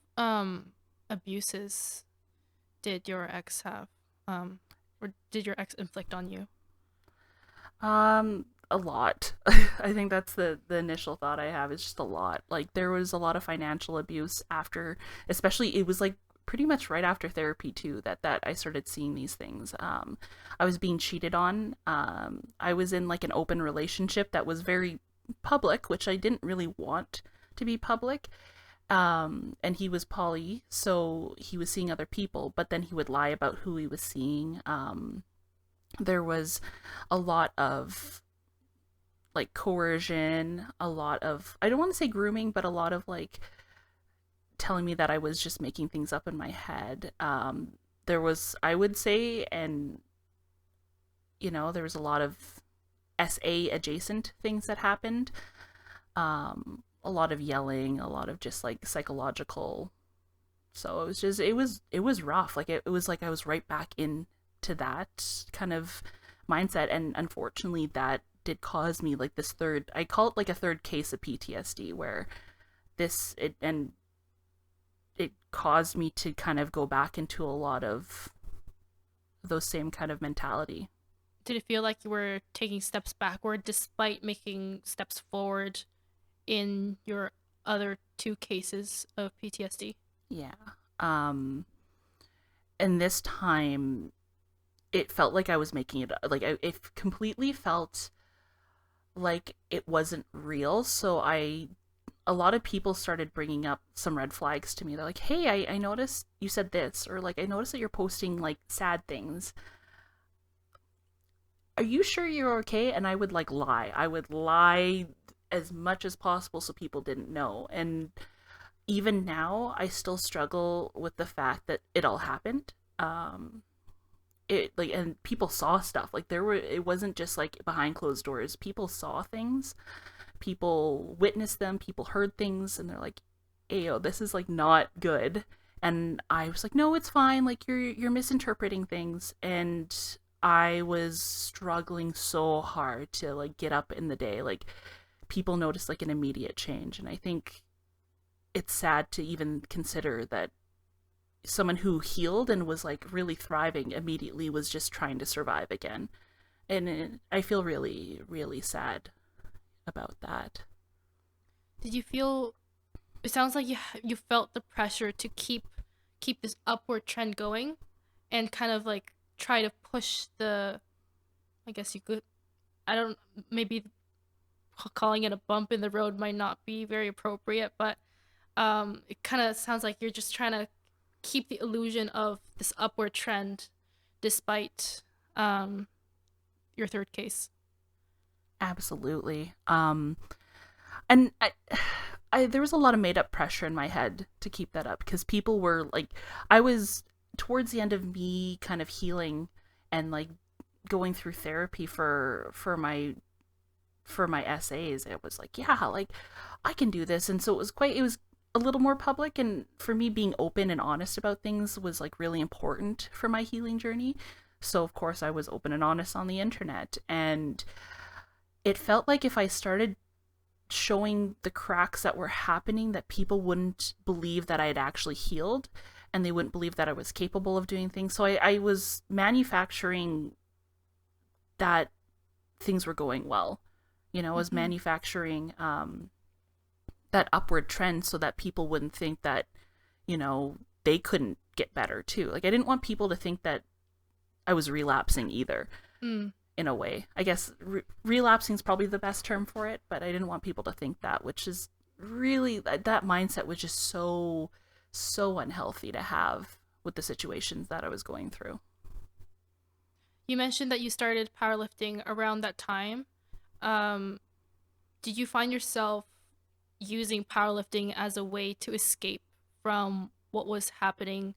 Speaker 1: abuses did your ex have? Or did your ex inflict on you?
Speaker 2: A lot. I think that's the initial thought I have, is just a lot. Like, there was a lot of financial abuse after, especially, it was like pretty much right after therapy too, that I started seeing these things. I was being cheated on. I was in like an open relationship that was very public, which I didn't really want to be public. And he was poly, so he was seeing other people, but then he would lie about who he was seeing. There was a lot of like coercion, a lot of, I don't want to say grooming, but a lot of like telling me that I was just making things up in my head. There was, I would say, and there was a lot of SA adjacent things that happened. A lot of yelling, a lot of just like psychological. So it was rough. Like, it was like I was right back into that kind of mindset, and unfortunately that did cause me like this I call it like a third case of PTSD, where it caused me to kind of go back into a lot of those same kind of mentality.
Speaker 1: Did it feel like you were taking steps backward despite making steps forward in your other two cases of PTSD?
Speaker 2: Yeah. And this time it felt like I was making it, like it completely felt like it wasn't real. So a lot of people started bringing up some red flags to me. They're like, hey, I noticed you said this, or like, I noticed that you're posting like sad things. Are you sure you're okay? And I would like lie. I would lie as much as possible so people didn't know. And even now, I still struggle with the fact that it all happened. It like, and people saw stuff. Like it wasn't just like behind closed doors. People saw things, people witnessed them, people heard things, and they're like, "Ayo, this is like not good." And I was like, "No, it's fine. Like you're misinterpreting things." And I was struggling so hard to like get up in the day. Like people noticed like an immediate change, and I think it's sad to even consider that someone who healed and was like really thriving immediately was just trying to survive again. And I feel really, really sad about that.
Speaker 1: Did you feel, it sounds like you felt the pressure to keep this upward trend going and kind of like try to push the, I guess you could, I don't, maybe calling it a bump in the road might not be very appropriate, but it kind of sounds like you're just trying to keep the illusion of this upward trend despite your third case.
Speaker 2: Absolutely. And I there was a lot of made up pressure in my head to keep that up, because people were like, I was towards the end of me kind of healing and like going through therapy for my essays. It was like, yeah, like I can do this. And so it was a little more public, and for me being open and honest about things was like really important for my healing journey. So of course I was open and honest on the internet, and it felt like if I started showing the cracks that were happening, that people wouldn't believe that I had actually healed, and they wouldn't believe that I was capable of doing things. So I was manufacturing that things were going well. You know, I was manufacturing that upward trend so that people wouldn't think that, you know, they couldn't get better too. Like I didn't want people to think that I was relapsing either. In a way, I guess relapsing is probably the best term for it, but I didn't want people to think that, which is really, that mindset was just so unhealthy to have with the situations that I was going through.
Speaker 1: You mentioned that you started powerlifting around that time. Did you find yourself using powerlifting as a way to escape from what was happening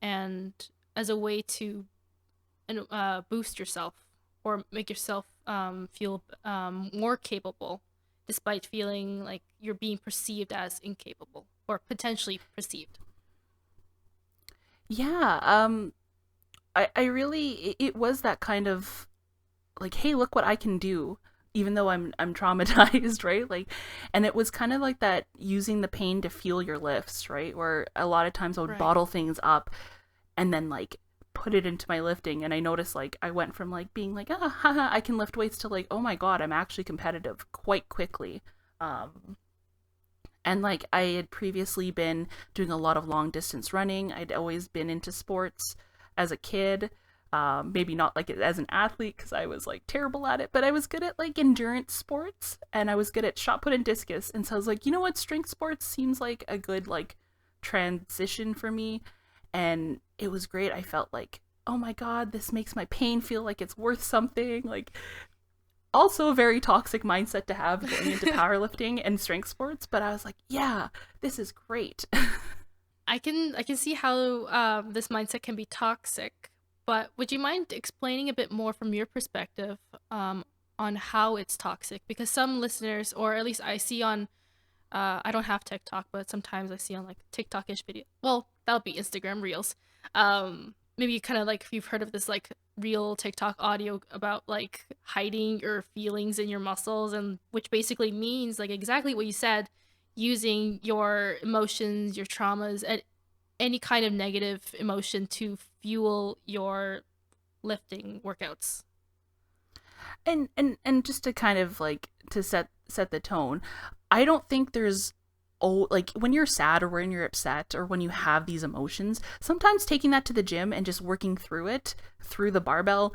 Speaker 1: and as a way to boost yourself or make yourself feel more capable, despite feeling like you're being perceived as incapable or potentially perceived?
Speaker 2: Yeah, I really, it was that kind of like, hey, look what I can do, even though I'm traumatized, right? Like, and it was kind of like that, using the pain to fuel your lifts, right? Where a lot of times I would bottle things up and then like put it into my lifting, and I noticed like I went from like being like, ah, haha, I can lift weights, to like, oh my god, I'm actually competitive quite quickly. And like I had previously been doing a lot of long distance running. I'd always been into sports as a kid. Maybe not like as an athlete, because I was like terrible at it, but I was good at like endurance sports, and I was good at shot put and discus. And so I was like, you know what, strength sports seems like a good like transition for me. And it was great. I felt like, oh my god, this makes my pain feel like it's worth something. Like, also a very toxic mindset to have going into powerlifting and strength sports, but I was like, yeah, this is great.
Speaker 1: I can see how this mindset can be toxic, but would you mind explaining a bit more from your perspective on how it's toxic? Because some listeners, or at least I see on, I don't have TikTok, but sometimes I see on like TikTok-ish video. Well, that would be Instagram Reels. Maybe kind of like if you've heard of this like real TikTok audio about like hiding your feelings in your muscles, and which basically means like exactly what you said, using your emotions, your traumas, and any kind of negative emotion to fuel your lifting workouts.
Speaker 2: And just to kind of like to set the tone, I don't think there's like when you're sad or when you're upset or when you have these emotions, sometimes taking that to the gym and just working through it through the barbell,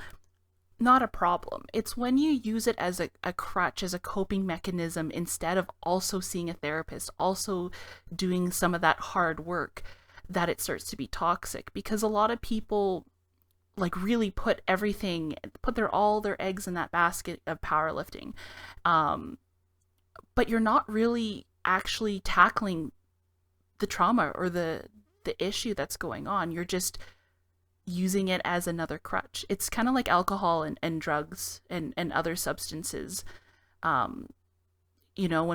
Speaker 2: not a problem. It's when you use it as a crutch, as a coping mechanism, instead of also seeing a therapist, also doing some of that hard work, that it starts to be toxic. Because a lot of people like really put all their eggs in that basket of powerlifting, but you're not really actually tackling the trauma or the issue that's going on. You're just using it as another crutch. It's kind of like alcohol and drugs and other substances. When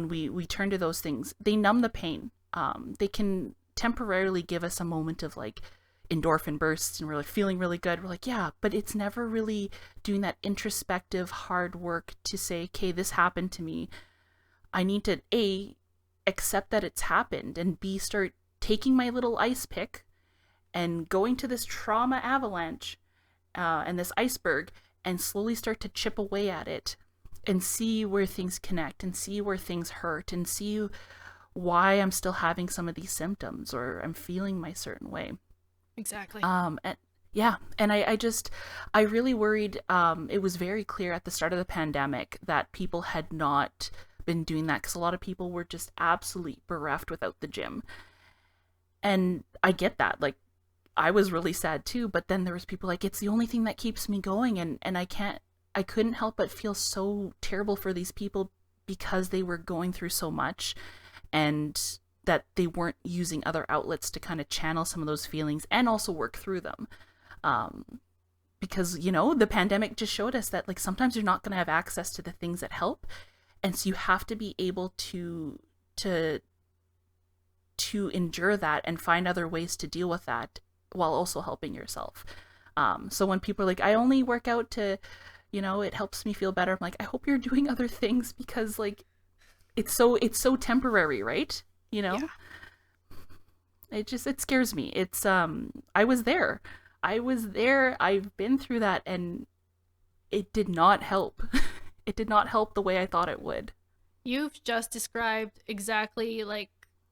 Speaker 2: we turn to those things, they numb the pain. They can temporarily give us a moment of like endorphin bursts and we're like feeling really good. We're like, yeah, but it's never really doing that introspective hard work to say, okay, this happened to me. I need to A, accept that it's happened, and B, start taking my little ice pick and going to this trauma avalanche and this iceberg and slowly start to chip away at it and see where things connect and see where things hurt and see why I'm still having some of these symptoms or I'm feeling my certain way.
Speaker 1: Exactly.
Speaker 2: And I really worried. It was very clear at the start of the pandemic that people had not been doing that because a lot of people were just absolutely bereft without the gym. And I get that. Like, I was really sad too, but then there was people like, it's the only thing that keeps me going. And I couldn't help but feel so terrible for these people because they were going through so much and that they weren't using other outlets to kind of channel some of those feelings and also work through them. Because, the pandemic just showed us that like sometimes you're not going to have access to the things that help. And so you have to be able to endure that and find other ways to deal with that while also helping yourself. So when people are like, I only work out to, it helps me feel better. I'm like, I hope you're doing other things because like, it's so temporary, right?
Speaker 1: Yeah.
Speaker 2: It scares me. It's, I was there. I've been through that and it did not help. It did not help the way I thought it would.
Speaker 1: You've just described exactly like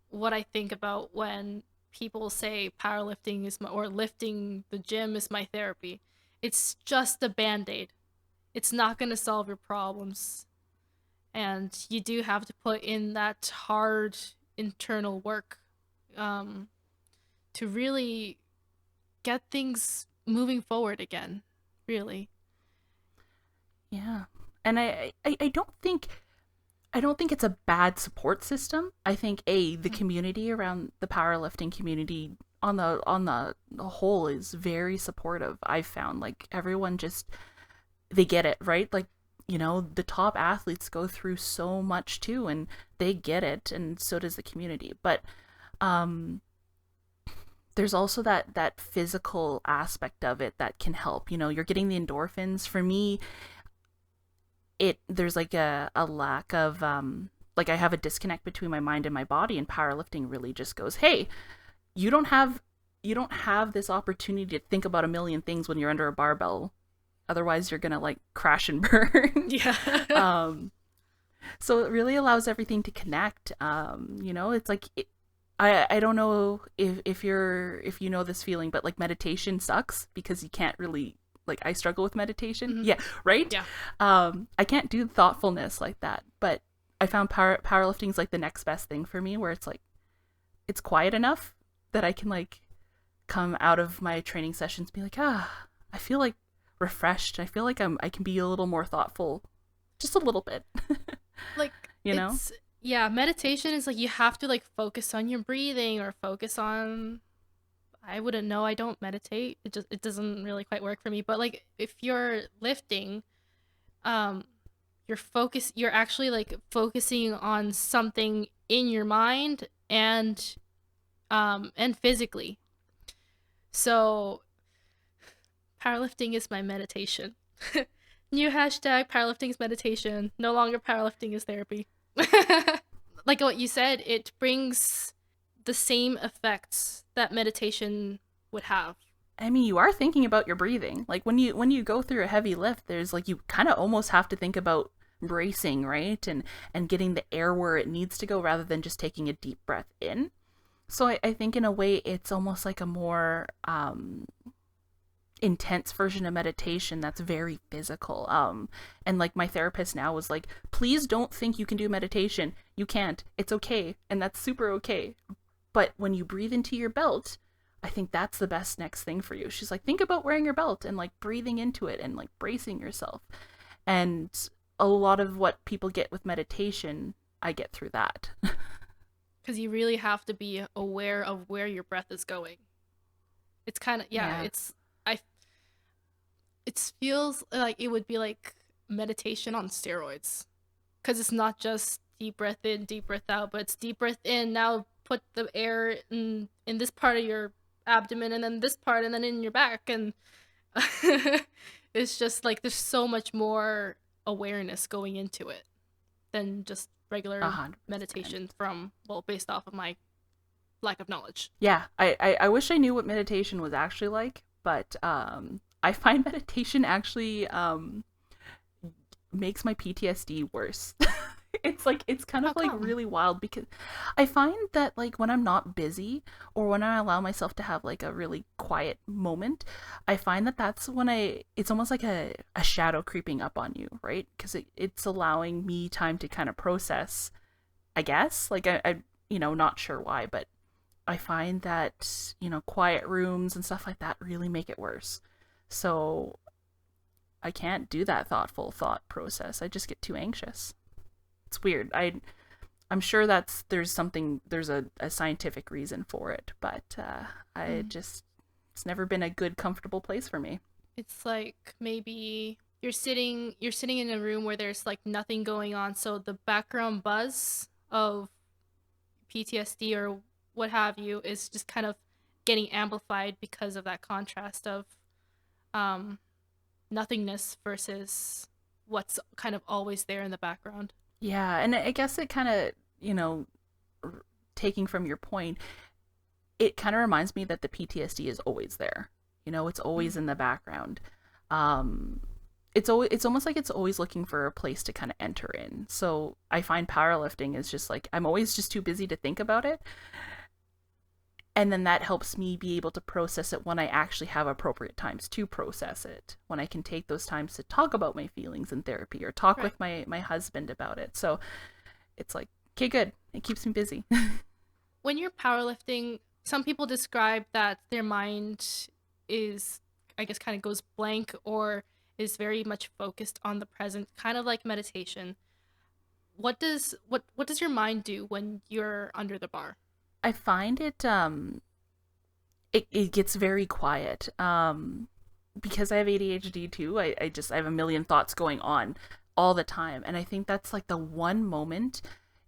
Speaker 1: what I think about when people say powerlifting is or lifting the gym is my therapy. It's just a band-aid. It's not going to solve your problems. And you do have to put in that hard internal work to really get things moving forward again, really.
Speaker 2: Yeah. And I don't think it's a bad support system. I think the community around the powerlifting community on the whole is very supportive. I've found like everyone just, they get it, right? Like, the top athletes go through so much too and they get it, and so does the community. But there's also that physical aspect of it that can help. You're getting the endorphins. For me, there's like a lack of like I have a disconnect between my mind and my body, and powerlifting really just goes, hey, you don't have this opportunity to think about a million things when you're under a barbell, otherwise you're gonna like crash and burn.
Speaker 1: Yeah.
Speaker 2: So it really allows everything to connect. It's like I don't know if you know this feeling, but like meditation sucks because you can't really, like, I struggle with meditation.
Speaker 1: Mm-hmm.
Speaker 2: Yeah, right?
Speaker 1: Yeah.
Speaker 2: I can't do thoughtfulness like that, but I found powerlifting is like the next best thing for me, where it's like, it's quiet enough that I can like come out of my training sessions be like, I feel like refreshed. I feel like I can be a little more thoughtful, just a little bit.
Speaker 1: Like, yeah, meditation is like you have to like focus on your breathing or focus
Speaker 2: Mm-hmm.
Speaker 1: on, I wouldn't know, I don't meditate. It doesn't really quite work for me. But like if you're lifting, you're actually like focusing on something in your mind and physically. So powerlifting is my meditation. New hashtag, powerlifting is meditation. No longer powerlifting is therapy. Like what you said, it brings the same effects that meditation would have.
Speaker 2: I mean, you are thinking about your breathing. Like when you go through a heavy lift, there's like you kind of almost have to think about bracing, right? And getting the air where it needs to go rather than just taking a deep breath in. So I think in a way it's almost like a more intense version of meditation that's very physical. And like my therapist now was like, please don't think you can do meditation. You can't. It's okay. And that's super okay. But when you breathe into your belt, I think that's the best next thing for you. She's like, think about wearing your belt and like breathing into it and like bracing yourself. And a lot of what people get with meditation, I get through that.
Speaker 1: Because you really have to be aware of where your breath is going. It's kind of, yeah, it feels like it would be like meditation on steroids. Because it's not just deep breath in, deep breath out, but it's deep breath in, now put the air in this part of your abdomen, and then this part, and then in your back. And it's just like there's so much more awareness going into it than just regular
Speaker 2: 100%.
Speaker 1: meditation from, well, based off of my lack of knowledge.
Speaker 2: Yeah, I wish I knew what meditation was actually like, but I find meditation actually makes my PTSD worse. It's kind of like really wild because I find that like when I'm not busy or when I allow myself to have like a really quiet moment, I find that that's when it's almost like a shadow creeping up on you, right? Because it's allowing me time to kind of process, I guess. Like I not sure why, but I find that, quiet rooms and stuff like that really make it worse. So I can't do that thoughtful thought process. I just get too anxious. It's weird. I'm sure there's a scientific reason for it, but it's never been a good, comfortable place for me.
Speaker 1: It's like maybe you're sitting in a room where there's like nothing going on, so the background buzz of PTSD or what have you is just kind of getting amplified because of that contrast of nothingness versus what's kind of always there in the background.
Speaker 2: Yeah, and I guess it kind of, taking from your point, it kind of reminds me that the PTSD is always there. It's always in the background. It's almost like it's always looking for a place to kind of enter in. So I find powerlifting is just like I'm always just too busy to think about it. And then that helps me be able to process it when I actually have appropriate times to process it. When I can take those times to talk about my feelings in therapy or talk with my husband about it. So it's like, okay, good. It keeps me busy.
Speaker 1: When you're powerlifting, some people describe that their mind is, I guess, kind of goes blank or is very much focused on the present, kind of like meditation. What does your mind do when you're under the bar?
Speaker 2: I find it gets very quiet. Because I have ADHD too, I have a million thoughts going on all the time. And I think that's like the one moment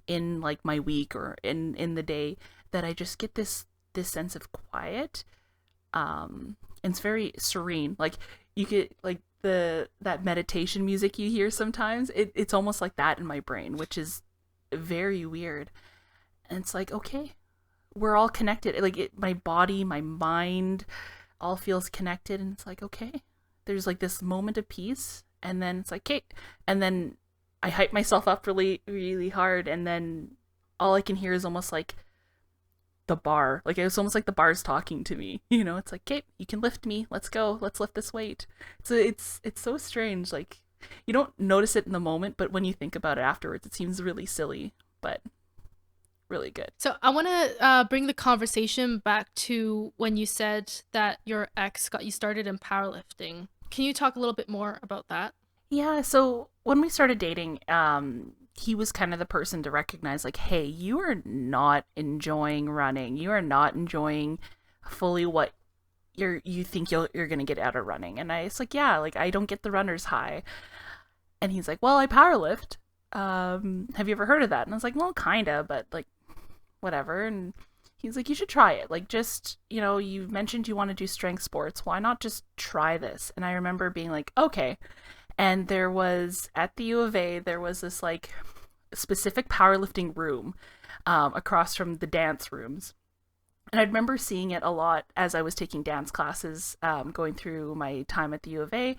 Speaker 2: in like my week or in the day that I just get this sense of quiet. And it's very serene. Like you get like that meditation music you hear sometimes. It's almost like that in my brain, which is very weird. And it's like, okay, we're all connected. Like my body, my mind all feels connected. And it's like, okay, there's like this moment of peace. And then it's like, okay. And then I hype myself up really, really hard. And then all I can hear is almost like the bar. Like it's almost like the bar's talking to me. It's like, okay, you can lift me. Let's go. Let's lift this weight. So it's so strange. Like you don't notice it in the moment, but when you think about it afterwards, it seems really silly. But really good.
Speaker 1: So I want to bring the conversation back to when you said that your ex got you started in powerlifting. Can you talk a little bit more about that?
Speaker 2: Yeah, so when we started dating, he was kind of the person to recognize like, hey, you are not enjoying running. You are not enjoying fully what you think you're going to get out of running. And it's like, yeah, like I don't get the runner's high. And he's like, well, I powerlift. Have you ever heard of that? And I was like, well, kinda, but like whatever. And he's like, you should try it. Like just, you mentioned you want to do strength sports. Why not just try this? And I remember being like, okay. And there was at the U of A, there was this like specific powerlifting room across from the dance rooms. And I remember seeing it a lot as I was taking dance classes, going through my time at the U of A.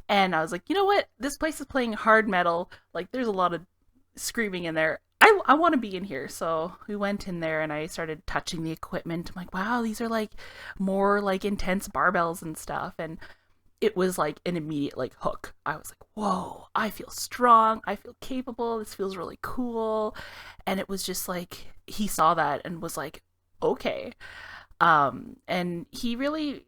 Speaker 2: And I was like, you know what? This place is playing hard metal. Like, there's a lot of screaming in there. I want to be in here. So we went in there and I started touching the equipment. I'm like, wow, these are like more like intense barbells and stuff. And it was like an immediate like hook. I was like, whoa, I feel strong. I feel capable. This feels really cool. And it was just like, he saw that and was like, okay. And he really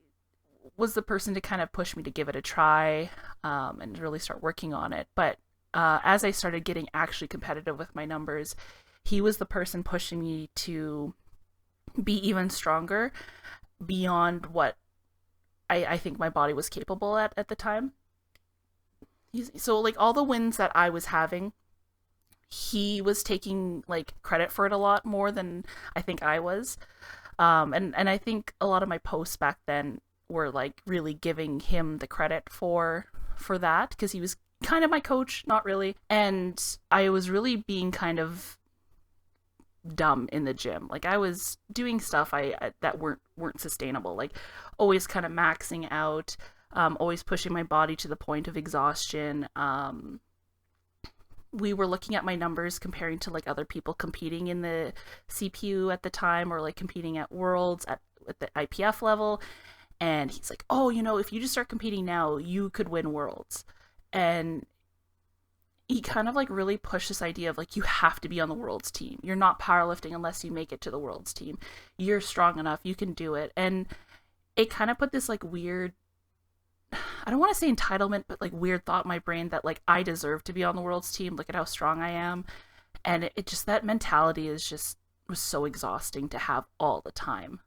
Speaker 2: was the person to kind of push me to give it a try, and really start working on it. But as I started getting actually competitive with my numbers, he was the person pushing me to be even stronger beyond what I think my body was capable at the time. So like all the wins that I was having, he was taking like credit for it a lot more than I think I was. And I think a lot of my posts back then were like really giving him the credit for that, because he was kind of my coach, not really. And I was really being kind of dumb in the gym. Like I was doing stuff I that weren't sustainable. Like always kind of maxing out, always pushing my body to the point of exhaustion. We were looking at my numbers comparing to like other people competing in the CPU at the time, or like competing at Worlds at the IPF level. And he's like, oh, you know, if you just start competing now, you could win Worlds. And he kind of like really pushed this idea of like, you have to be on the Worlds team. You're not powerlifting unless you make it to the Worlds team. You're strong enough. You can do it. And it kind of put this like weird, I don't want to say entitlement, but like weird thought in my brain that like I deserve to be on the Worlds team. Look at how strong I am. And it just, that mentality is just, was so exhausting to have all the time.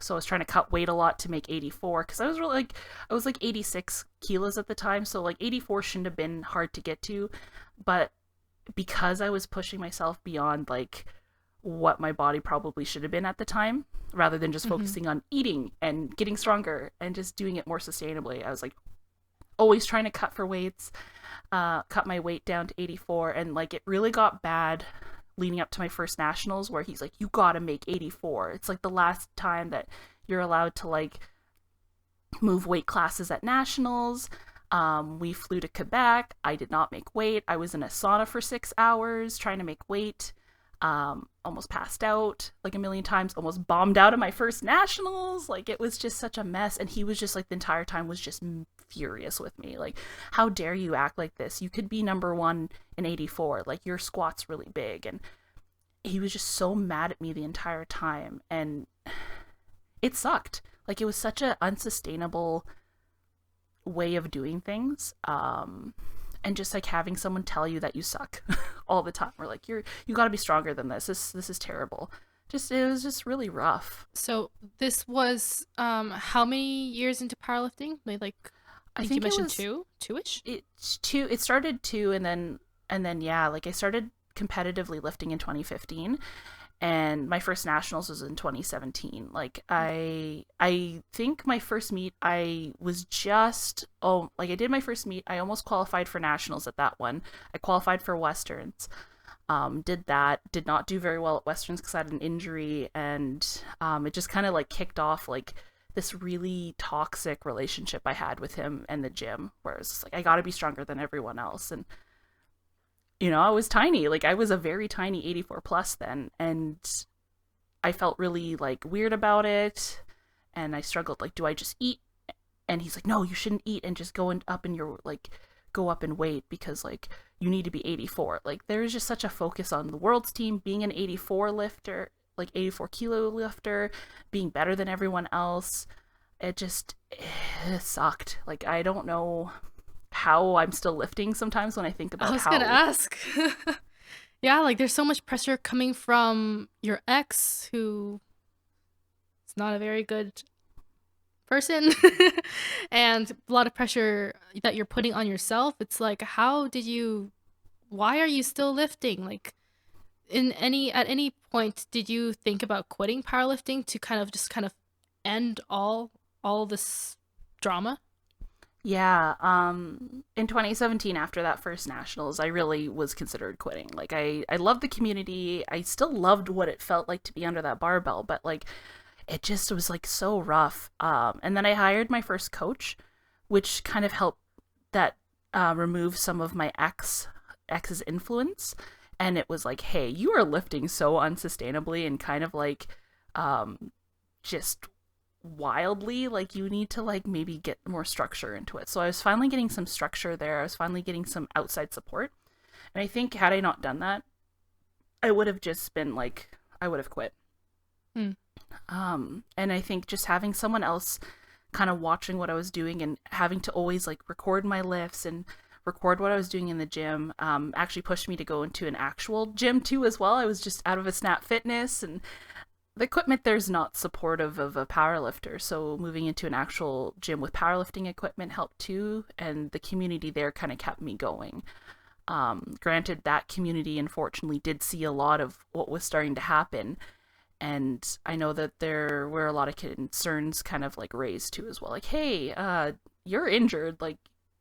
Speaker 2: So I was trying to cut weight a lot to make 84, because I was really like, I was like 86 kilos at the time. So like 84 shouldn't have been hard to get to. But because I was pushing myself beyond like what my body probably should have been at the time, rather than just focusing on eating and getting stronger and just doing it more sustainably, I was like always trying to cut for weights, cut my weight down to 84. And like it really got bad leading up to my first nationals, where he's like, you gotta make 84. It's like the last time that you're allowed to like move weight classes at nationals. We flew to Quebec. I did not make weight. I was in a sauna for 6 hours trying to make weight. Almost passed out like a million times, almost bombed out of my first nationals. Like it was just such a mess. And he was just like, the entire time was just furious with me. Like, how dare you act like this? You could be number one in 84. Like your squat's really big. And he was just so mad at me the entire time. And it sucked. Like it was such an unsustainable way of doing things. And just like having someone tell you that you suck all the time. We're like, you got to be stronger than this. This is terrible. Just, it was just really rough.
Speaker 1: So this was how many years into powerlifting? Like I think you mentioned two-ish.
Speaker 2: It's two. It started two, and then yeah, like I started competitively lifting in 2015. And my first nationals was in 2017. Like I think my first meet, I was just, I did my first meet. I almost qualified for nationals at that one. I qualified for Westerns. Did not do very well at Westerns because I had an injury, and it just kind of like kicked off like this really toxic relationship I had with him and the gym, where it's like, I got to be stronger than everyone else. And you know, I was tiny. Like I was a very tiny 84 plus then, and I felt really like weird about it, and I struggled. Like, do I just eat? And he's like, no, you shouldn't eat and just up in your like go up in weight, because like you need to be 84. Like there is just such a focus on the Worlds team being an 84 lifter, like 84 kilo lifter, being better than everyone else. It sucked. Like I don't know how I'm still lifting sometimes when I think about how.
Speaker 1: I was gonna ask. Yeah, like there's so much pressure coming from your ex, who is not a very good person, and a lot of pressure that you're putting on yourself. It's like, why are you still lifting? Like at any point did you think about quitting powerlifting to kind of end all this drama?
Speaker 2: Yeah, in 2017 after that first nationals, I really was considered quitting. Like I loved the community. I still loved what it felt like to be under that barbell, but like it just was like so rough. And then I hired my first coach, which kind of helped that remove some of my ex's influence. And it was like, hey, you are lifting so unsustainably and kind of like just wildly, like you need to like maybe get more structure into it. So I was finally getting some structure there. I was finally getting some outside support. And I think had I not done that, I would have just been like, I would have quit.
Speaker 1: Mm.
Speaker 2: And I think just having someone else kind of watching what I was doing and having to always like record my lifts and record what I was doing in the gym actually pushed me to go into an actual gym too as well. I was just out of a Snap Fitness, and the equipment there's not supportive of a powerlifter, so moving into an actual gym with powerlifting equipment helped too, and the community there kind of kept me going. Granted, that community unfortunately did see a lot of what was starting to happen, and I know that there were a lot of concerns kind of like raised too as well, like, hey, you're injured, like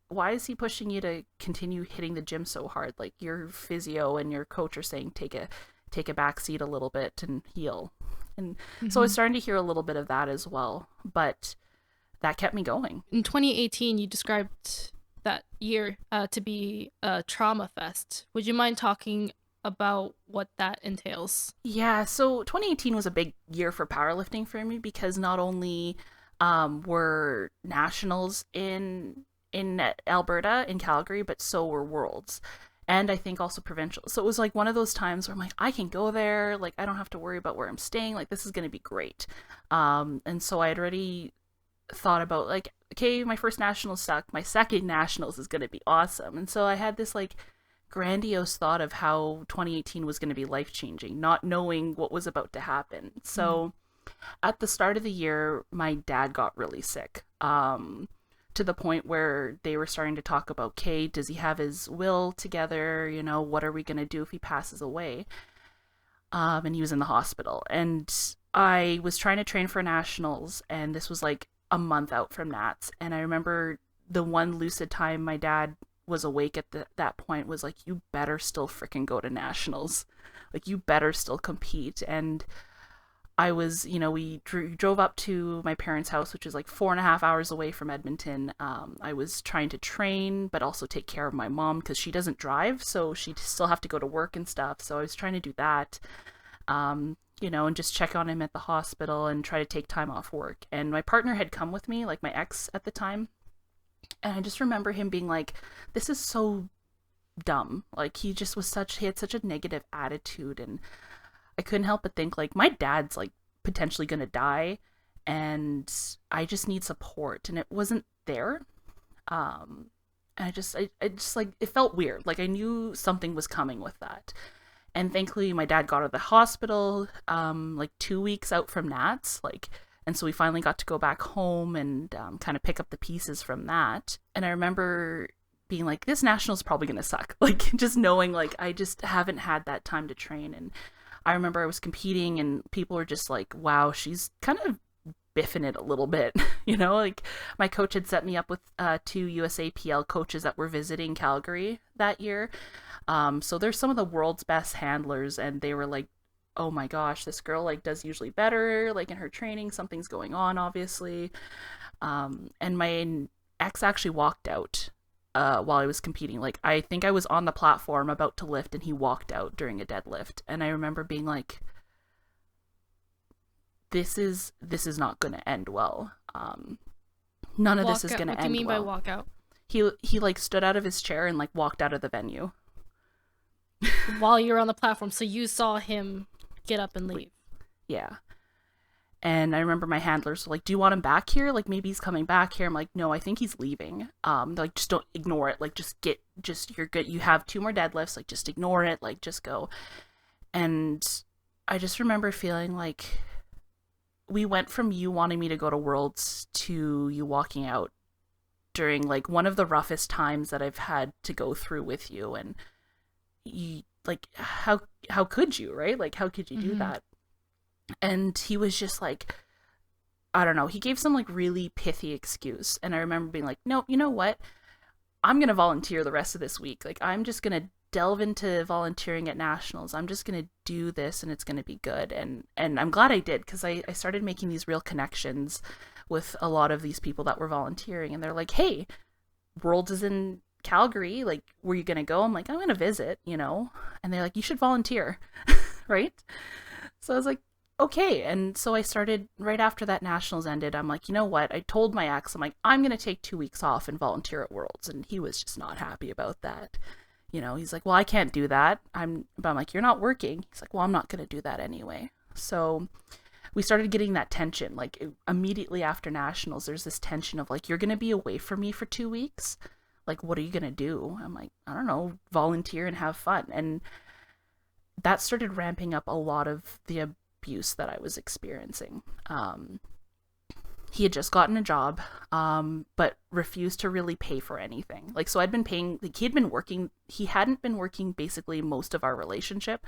Speaker 2: why is he pushing you to continue hitting the gym so hard? Like your physio and your coach are saying take a back seat a little bit and heal. And so I was starting to hear a little bit of that as well, but that kept me going.
Speaker 1: In 2018, you described that year to be a Traumafest. Would you mind talking about what that entails?
Speaker 2: Yeah, so 2018 was a big year for powerlifting for me because not only were nationals in Alberta, in Calgary, but so were Worlds. And I think also provincial. So it was like one of those times where I'm like, I can go there. Like, I don't have to worry about where I'm staying. Like, this is going to be great. And so I had already thought about, like, okay, my first nationals sucked. My second nationals is going to be awesome. And so I had this, like, grandiose thought of how 2018 was going to be life changing, not knowing what was about to happen. So at the start of the year, my dad got really sick. To the point where they were starting to talk about, okay, does he have his will together? You know, what are we going to do if he passes away? And he was in the hospital. And I was trying to train for nationals, and this was like a month out from Nats. And I remember the one lucid time my dad was awake at that point was like, you better still freaking go to nationals. Like, you better still compete. And I was, you know, we drove up to my parents' house, which is like 4.5 hours away from Edmonton. I was trying to train, but also take care of my mom because she doesn't drive, so she'd still have to go to work and stuff. So I was trying to do that, you know, and just check on him at the hospital and try to take time off work. And my partner had come with me, like my ex at the time. And I just remember him being like, this is so dumb. Like, he had such a negative attitude, and I couldn't help but think, like, my dad's like potentially gonna die and I just need support, and it wasn't there. And I just like, it felt weird. Like, I knew something was coming with that. And thankfully my dad got out of the hospital like 2 weeks out from Nats, like, and so we finally got to go back home and kind of pick up the pieces from that. And I remember being like, this national's probably gonna suck. Like, just knowing, like, I just haven't had that time to train. And I remember I was competing and people were just like, wow, she's kind of biffing it a little bit. You know, like, my coach had set me up with 2 USAPL coaches that were visiting Calgary that year. So they're some of the world's best handlers, and they were like, oh my gosh, this girl like does usually better, like in her training, something's going on, obviously. And my ex actually walked out while I was competing. Like, I think I was on the platform about to lift and he walked out during a deadlift. And I remember being like, this is not going to end well. None of this is going to end well.
Speaker 1: What do you mean by walk out?
Speaker 2: He like stood out of his chair and like walked out of the venue.
Speaker 1: While you were on the platform, so you saw him get up and leave.
Speaker 2: Yeah. And I remember my handlers were like, do you want him back here? Like, maybe he's coming back here. I'm like, no, I think he's leaving. They're like, just don't ignore it. Like, you're good. You have 2 more deadlifts. Like, just ignore it. Like, just go. And I just remember feeling like we went from you wanting me to go to Worlds to you walking out during like one of the roughest times that I've had to go through with you. And you, like, how could you, right? Like, how could you do that? And he was just like, I don't know, he gave some like really pithy excuse. And I remember being like, nope, you know what? I'm going to volunteer the rest of this week. Like, I'm just going to delve into volunteering at nationals. I'm just going to do this and it's going to be good. And I'm glad I did, because I started making these real connections with a lot of these people that were volunteering. And they're like, hey, Worlds is in Calgary. Like, were you going to go? I'm like, I'm going to visit, you know? And they're like, you should volunteer. Right? So I was like, okay. And so I started right after that nationals ended. I'm like, you know what? I told my ex, I'm like, I'm going to take 2 weeks off and volunteer at Worlds. And he was just not happy about that. You know, he's like, well, I can't do that. But I'm like, you're not working. He's like, well, I'm not going to do that anyway. So we started getting that tension. Like, immediately after nationals, there's this tension of like, you're going to be away from me for 2 weeks. Like, what are you going to do? I'm like, I don't know, volunteer and have fun. And that started ramping up a lot of the abuse that I was experiencing. He had just gotten a job, but refused to really pay for anything. Like, so I'd been paying, like, he hadn't been working basically most of our relationship,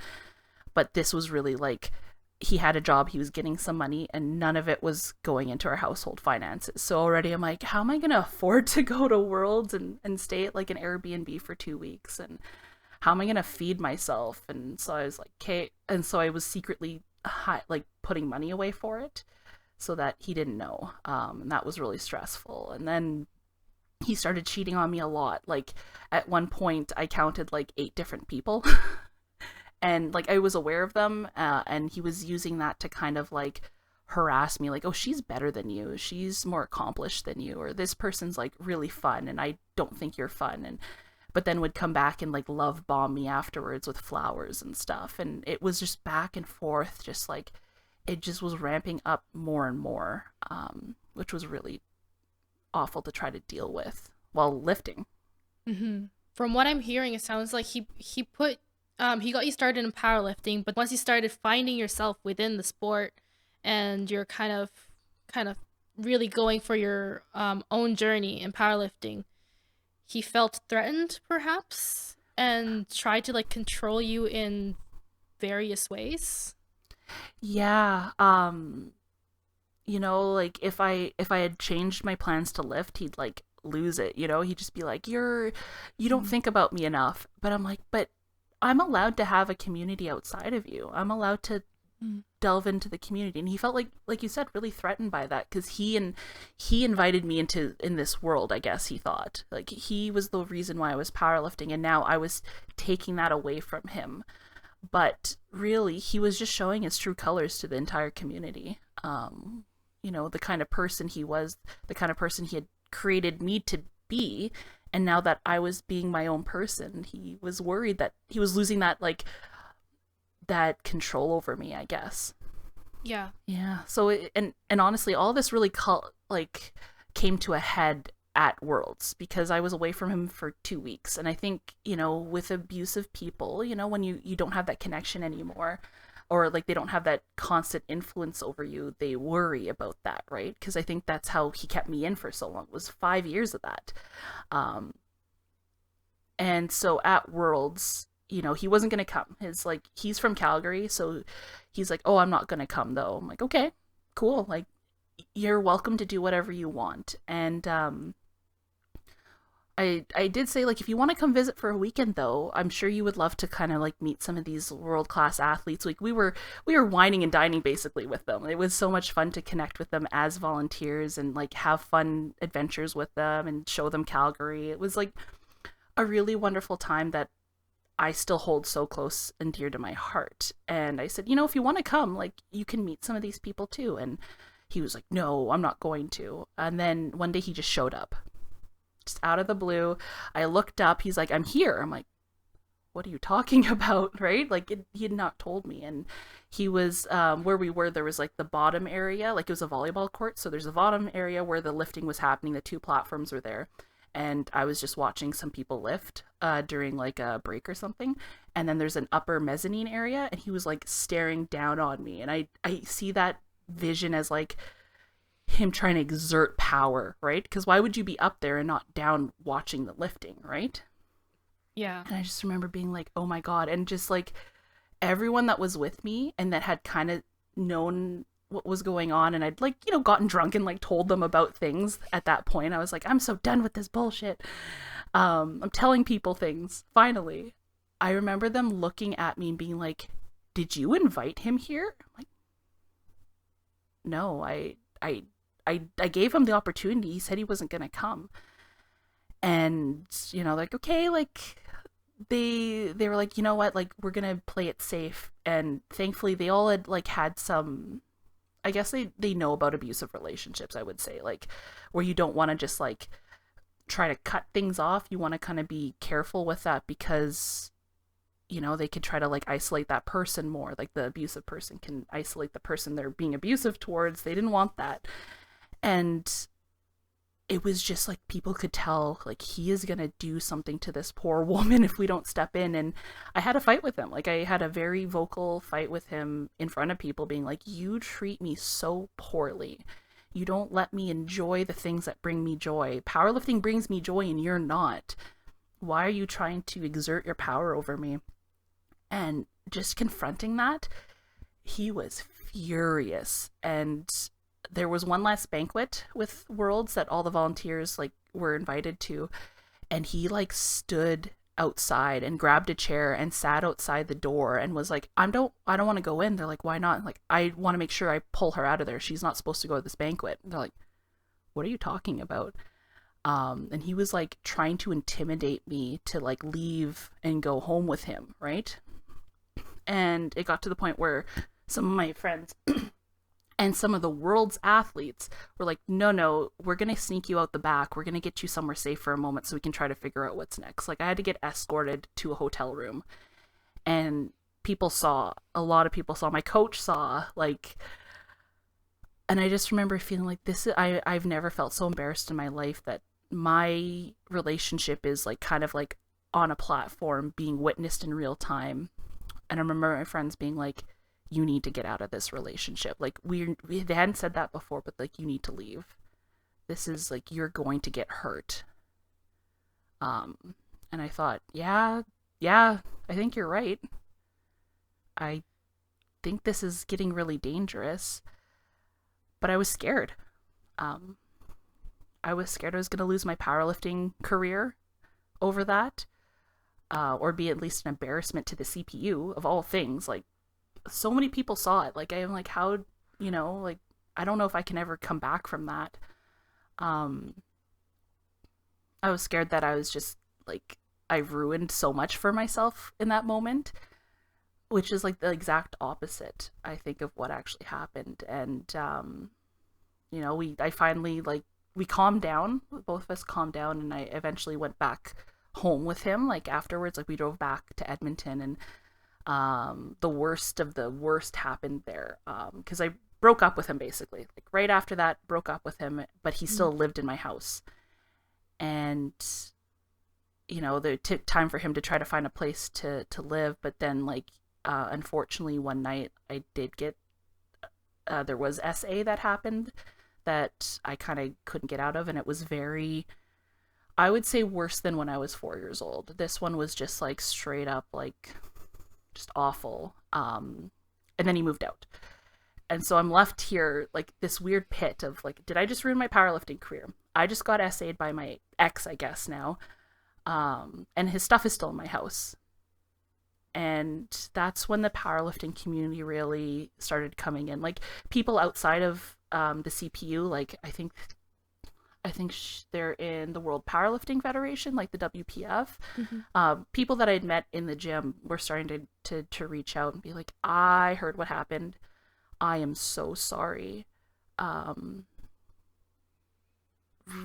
Speaker 2: but this was really like, he had a job, he was getting some money, and none of it was going into our household finances. So already I'm like, how am I going to afford to go to Worlds and stay at like an Airbnb for 2 weeks? And how am I going to feed myself? And so I was like, okay. And so I was secretly like putting money away for it so that he didn't know. And that was really stressful. And then he started cheating on me a lot. Like, at one point I counted like 8 different people and like I was aware of them. And he was using that to kind of like harass me, like, oh, she's better than you, she's more accomplished than you, or this person's like really fun and I don't think you're fun. And but then would come back and like love bomb me afterwards with flowers and stuff. And it was just back and forth, just like, it just was ramping up more and more, which was really awful to try to deal with while lifting.
Speaker 1: Mm-hmm. From what I'm hearing, it sounds like he got you started in powerlifting, but once you started finding yourself within the sport and you're kind of really going for your own journey in powerlifting, he felt threatened perhaps and tried to like control you in various ways.
Speaker 2: Yeah. You know, like if I had changed my plans to lift, he'd like lose it, you know? He'd just be like, you don't think about me enough. But I'm like, but I'm allowed to have a community outside of you. I'm allowed to delve into the community. And he felt like you said, really threatened by that, because he invited me in this world, I guess he thought. Like, he was the reason why I was powerlifting, and now I was taking that away from him. But really, he was just showing his true colors to the entire community. You know, the kind of person he was, the kind of person he had created me to be. And now that I was being my own person, he was worried that he was losing that, like, that control over me, I guess.
Speaker 1: Yeah.
Speaker 2: Yeah. So, and honestly, all this really came to a head at Worlds, because I was away from him for 2 weeks. And I think, you know, with abusive people, you know, when you don't have that connection anymore, or like they don't have that constant influence over you, they worry about that, right? Because I think that's how he kept me in for so long, was 5 years of that. And so at Worlds, you know, he wasn't going to come. He's from Calgary, so he's like, oh, I'm not going to come though. I'm like, okay, cool. Like, you're welcome to do whatever you want. And I did say, like, if you want to come visit for a weekend though, I'm sure you would love to kind of like meet some of these world-class athletes. Like, we were whining and dining basically with them. It was so much fun to connect with them as volunteers and like have fun adventures with them and show them Calgary. It was like a really wonderful time that I still hold so close and dear to my heart. And I said, you know, if you want to come, like, you can meet some of these people too. And he was like, no, I'm not going to. And then one day he just showed up, just out of the blue. I looked up, he's like, I'm here. I'm like, what are you talking about? Right? Like, he had not told me. And he was, where we were, there was like the bottom area, like it was a volleyball court. So there's a bottom area where the lifting was happening. The 2 platforms were there. And I was just watching some people lift during like a break or something. And then there's an upper mezzanine area, and he was like staring down on me. And I see that vision as like him trying to exert power, right? Because why would you be up there and not down watching the lifting, right?
Speaker 1: Yeah.
Speaker 2: And I just remember being like, oh my God. And just like everyone that was with me and that had kind of known what was going on, and I'd like, gotten drunk and like told them about things at that point. I was like, I'm so done with this bullshit. I'm telling people things. Finally, I remember them looking at me and being like, did you invite him here? I'm like, no, I gave him the opportunity. He said he wasn't going to come. And, like, okay, like, they were like, you know what, like, we're going to play it safe. And thankfully they all had some, I guess they know about abusive relationships, I would say, like, where you don't want to just like try to cut things off. You want to kind of be careful with that, because they could try to like isolate that person more. Like the abusive person can isolate the person they're being abusive towards. They didn't want that. And it was just like, people could tell like he is going to do something to this poor woman if we don't step in. And I had a fight with him. Like I had a very vocal fight with him in front of people, being like, you treat me so poorly. You don't let me enjoy the things that bring me joy. Powerlifting brings me joy and you're not. Why are you trying to exert your power over me? And just confronting that, he was furious. And there was one last banquet with Worlds that all the volunteers like were invited to, and he like stood outside and grabbed a chair and sat outside the door and was like, I don't want to go in. They're like, why not? Like, I want to make sure I pull her out of there. She's not supposed to go to this banquet. And they're like, what are you talking about? And he was like trying to intimidate me to like leave and go home with him, right? And it got to the point where some of my friends and some of the World's athletes were like, no, we're going to sneak you out the back. We're going to get you somewhere safe for a moment so we can try to figure out what's next. Like I had to get escorted to a hotel room, and a lot of people saw, my coach saw, like, and I just remember feeling like I've never felt so embarrassed in my life that my relationship is like kind of like on a platform being witnessed in real time. And I remember my friends being like, you need to get out of this relationship. Like they hadn't said that before, but like, you need to leave. This is like, you're going to get hurt. And I thought, yeah, I think you're right. I think this is getting really dangerous. But I was scared. I was scared I was going to lose my powerlifting career over that, or be at least an embarrassment to the CPU of all things. Like, so many people saw it. Like, I'm like, how, like, I don't know if I can ever come back from that. I was scared that I was just like, I ruined so much for myself in that moment, which is like the exact opposite, I think, of what actually happened. And, I finally, like, we calmed down, both of us calmed down, and I eventually went back home with him, like, afterwards. Like, we drove back to Edmonton, and the worst of the worst happened there, because I broke up with him, basically. Like, right after that, broke up with him, but he still lived in my house. And, it took time for him to try to find a place to live, but then, like, unfortunately, one night I did get, there was SA that happened that I kind of couldn't get out of, and it was very, I would say, worse than when I was 4 years old. This one was just like straight up, like, just awful. And then he moved out. And so I'm left here, like, this weird pit of like, did I just ruin my powerlifting career? I just got SA'd by my ex, I guess, now. And his stuff is still in my house. And that's when the powerlifting community really started coming in. Like, people outside of the CPU, like, I think they're in the World Powerlifting Federation, like the WPF. Mm-hmm. People that I'd met in the gym were starting to reach out and be like, I heard what happened. I am so sorry.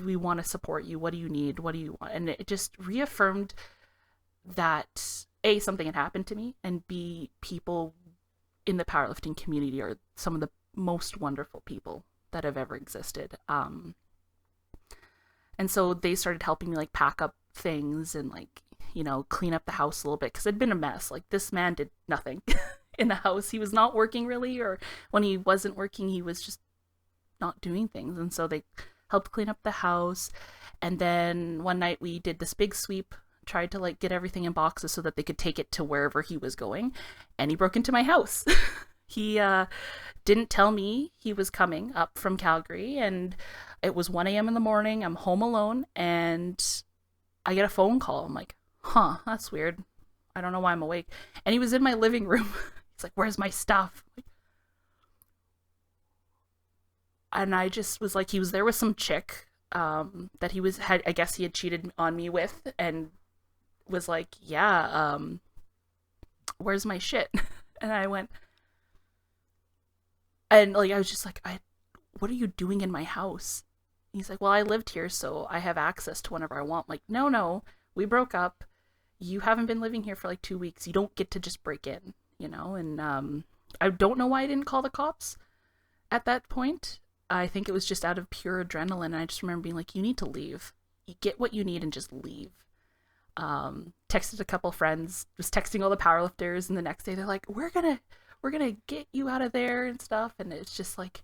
Speaker 2: We want to support you. What do you need? What do you want? And it just reaffirmed that A, something had happened to me, and B, people in the powerlifting community are some of the most wonderful people that have ever existed. And so they started helping me, like, pack up things and, like, clean up the house a little bit, because it'd been a mess. Like, this man did nothing in the house. He was not working really, or when he wasn't working, he was just not doing things. And so they helped clean up the house. And then one night we did this big sweep, tried to, like, get everything in boxes so that they could take it to wherever he was going, and he broke into my house. He didn't tell me he was coming up from Calgary, and it was 1 a.m. in the morning. I'm home alone, and I get a phone call. I'm like, huh, that's weird. I don't know why I'm awake. And he was in my living room. He's like, where's my stuff? And I just was like, he was there with some chick that I guess he had cheated on me with, and was like, yeah, where's my shit? And I went, and like, I was just like, what are you doing in my house? He's like, well, I lived here, so I have access to whenever I want. I'm like, no, we broke up. You haven't been living here for like 2 weeks. You don't get to just break in, you know? And I don't know why I didn't call the cops at that point. I think it was just out of pure adrenaline. And I just remember being like, you need to leave. You get what you need and just leave. Texted a couple friends, was texting all the powerlifters, and the next day they're like, we're gonna get you out of there and stuff. And it's just like,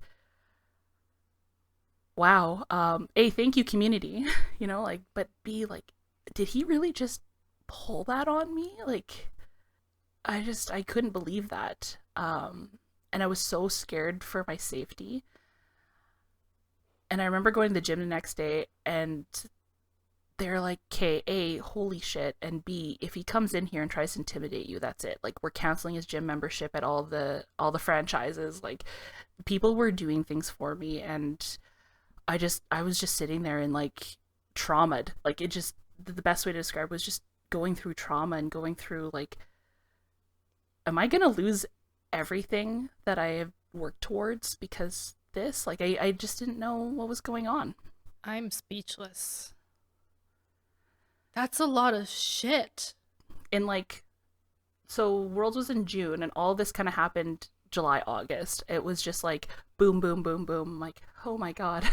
Speaker 2: wow. A, thank you, community. You know, like, but B, like, did he really just pull that on me? Like, I couldn't believe that. And I was so scared for my safety. And I remember going to the gym the next day, and they're like, okay, A, holy shit, and B, if he comes in here and tries to intimidate you, that's it. Like, we're canceling his gym membership at all the franchises. Like, people were doing things for me, and I was just sitting there and like traumatized. Like, it just, the best way to describe it was just going through trauma and going through like, am I gonna lose everything that I have worked towards because this? Like, I just didn't know what was going on.
Speaker 1: I'm speechless. That's a lot of shit.
Speaker 2: And like, so Worlds was in June, and all this kind of happened July, August. It was just like boom, boom, boom, boom. I'm like, oh my God.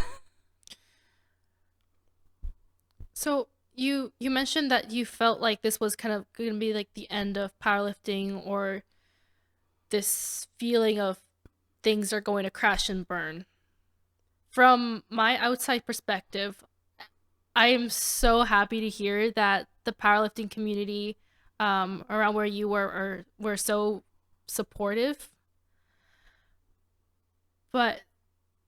Speaker 1: So you mentioned that you felt like this was kind of going to be like the end of powerlifting, or this feeling of things are going to crash and burn. From my outside perspective, I am so happy to hear that the powerlifting community around where you were so supportive. But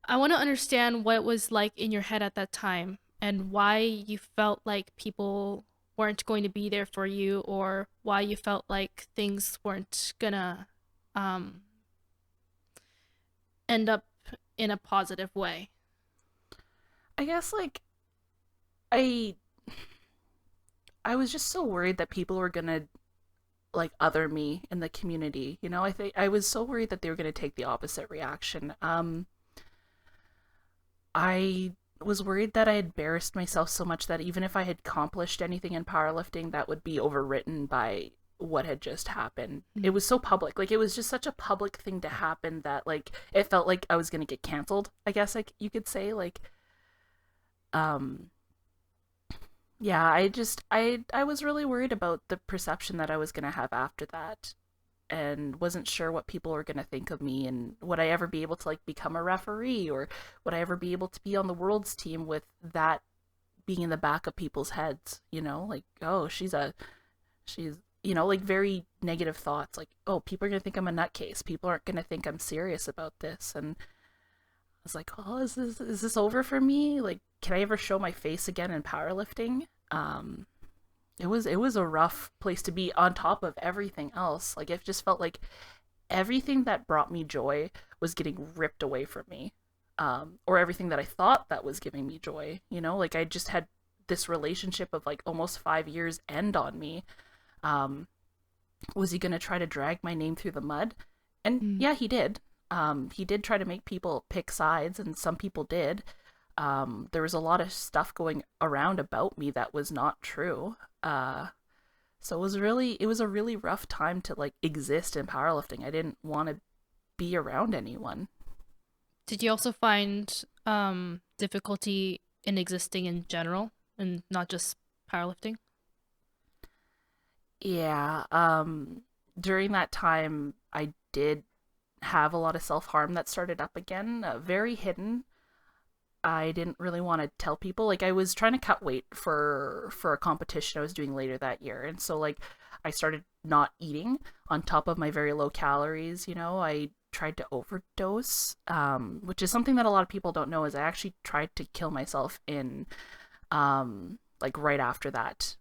Speaker 1: I want to understand what it was like in your head at that time, and why you felt like people weren't going to be there for you, or why you felt like things weren't gonna end up in a positive way.
Speaker 2: I guess like I was just so worried that people were gonna like other me in the community. You know, I think I was so worried that they were gonna take the opposite reaction. I was worried that I had embarrassed myself so much that even if I had accomplished anything in powerlifting, that would be overwritten by what had just happened. It was so public. Like, it was just such a public thing to happen that like it felt like I was gonna get canceled, I guess, like you could say. Like, yeah, I was really worried about the perception that I was gonna have after that, and wasn't sure what people were gonna think of me, and would I ever be able to like become a referee, or would I ever be able to be on the Worlds team with that being in the back of people's heads, you know, like, oh, she's you know, like very negative thoughts, like, oh, people are gonna think I'm a nutcase, people aren't gonna think I'm serious about this. And I was like, oh, is this over for me? Like, can I ever show my face again in powerlifting? It was a rough place to be, on top of everything else. Like, it just felt like everything that brought me joy was getting ripped away from me. Or everything that I thought that was giving me joy, you know, like I just had this relationship of like almost 5 years end on me. Was he going to try to drag my name through the mud? And yeah, he did. He did try to make people pick sides, and some people did. There was a lot of stuff going around about me that was not true. So it was a really rough time to like exist in powerlifting. I didn't want to be around anyone.
Speaker 1: Did you also find difficulty in existing in general, and not just powerlifting?
Speaker 2: Yeah. During that time, I did have a lot of self-harm that started up again, very hidden. I didn't really want to tell people. Like, I was trying to cut weight for a competition I was doing later that year, and so like I started not eating on top of my very low calories. You know, I tried to overdose, which is something that a lot of people don't know, is I actually tried to kill myself in like right after that.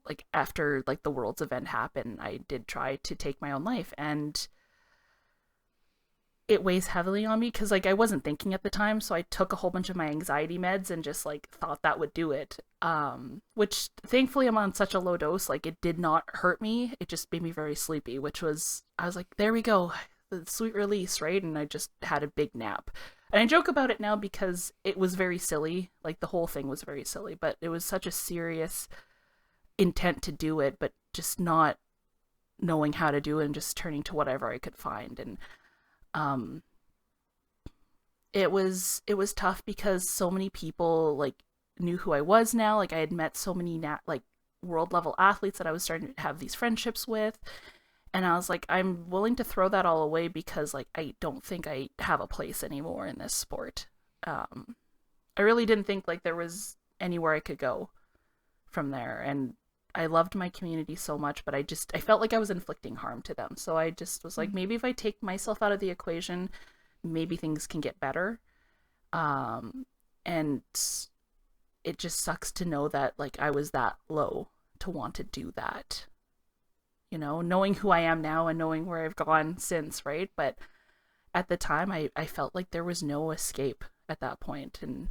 Speaker 2: Like after like the Worlds event happened, I did try to take my own life, and it weighs heavily on me because like I wasn't thinking at the time, so I took a whole bunch of my anxiety meds and just like thought that would do it, which thankfully I'm on such a low dose, like it did not hurt me, it just made me very sleepy, which was, I was like, there we go, the sweet release, right? And I just had a big nap, and I joke about it now because it was very silly, like the whole thing was very silly, but it was such a serious intent to do it, but just not knowing how to do it and just turning to whatever I could find. And um it was tough because so many people like knew who I was now. Like I had met so many like world level athletes that I was starting to have these friendships with, and I was like, I'm willing to throw that all away because like I don't think I have a place anymore in this sport. I really didn't think like there was anywhere I could go from there, and I loved my community so much, but I felt like I was inflicting harm to them. So I just was like, maybe if I take myself out of the equation, maybe things can get better. And it just sucks to know that like I was that low to want to do that, you know, knowing who I am now and knowing where I've gone since, right? But at the time I felt like there was no escape at that point, and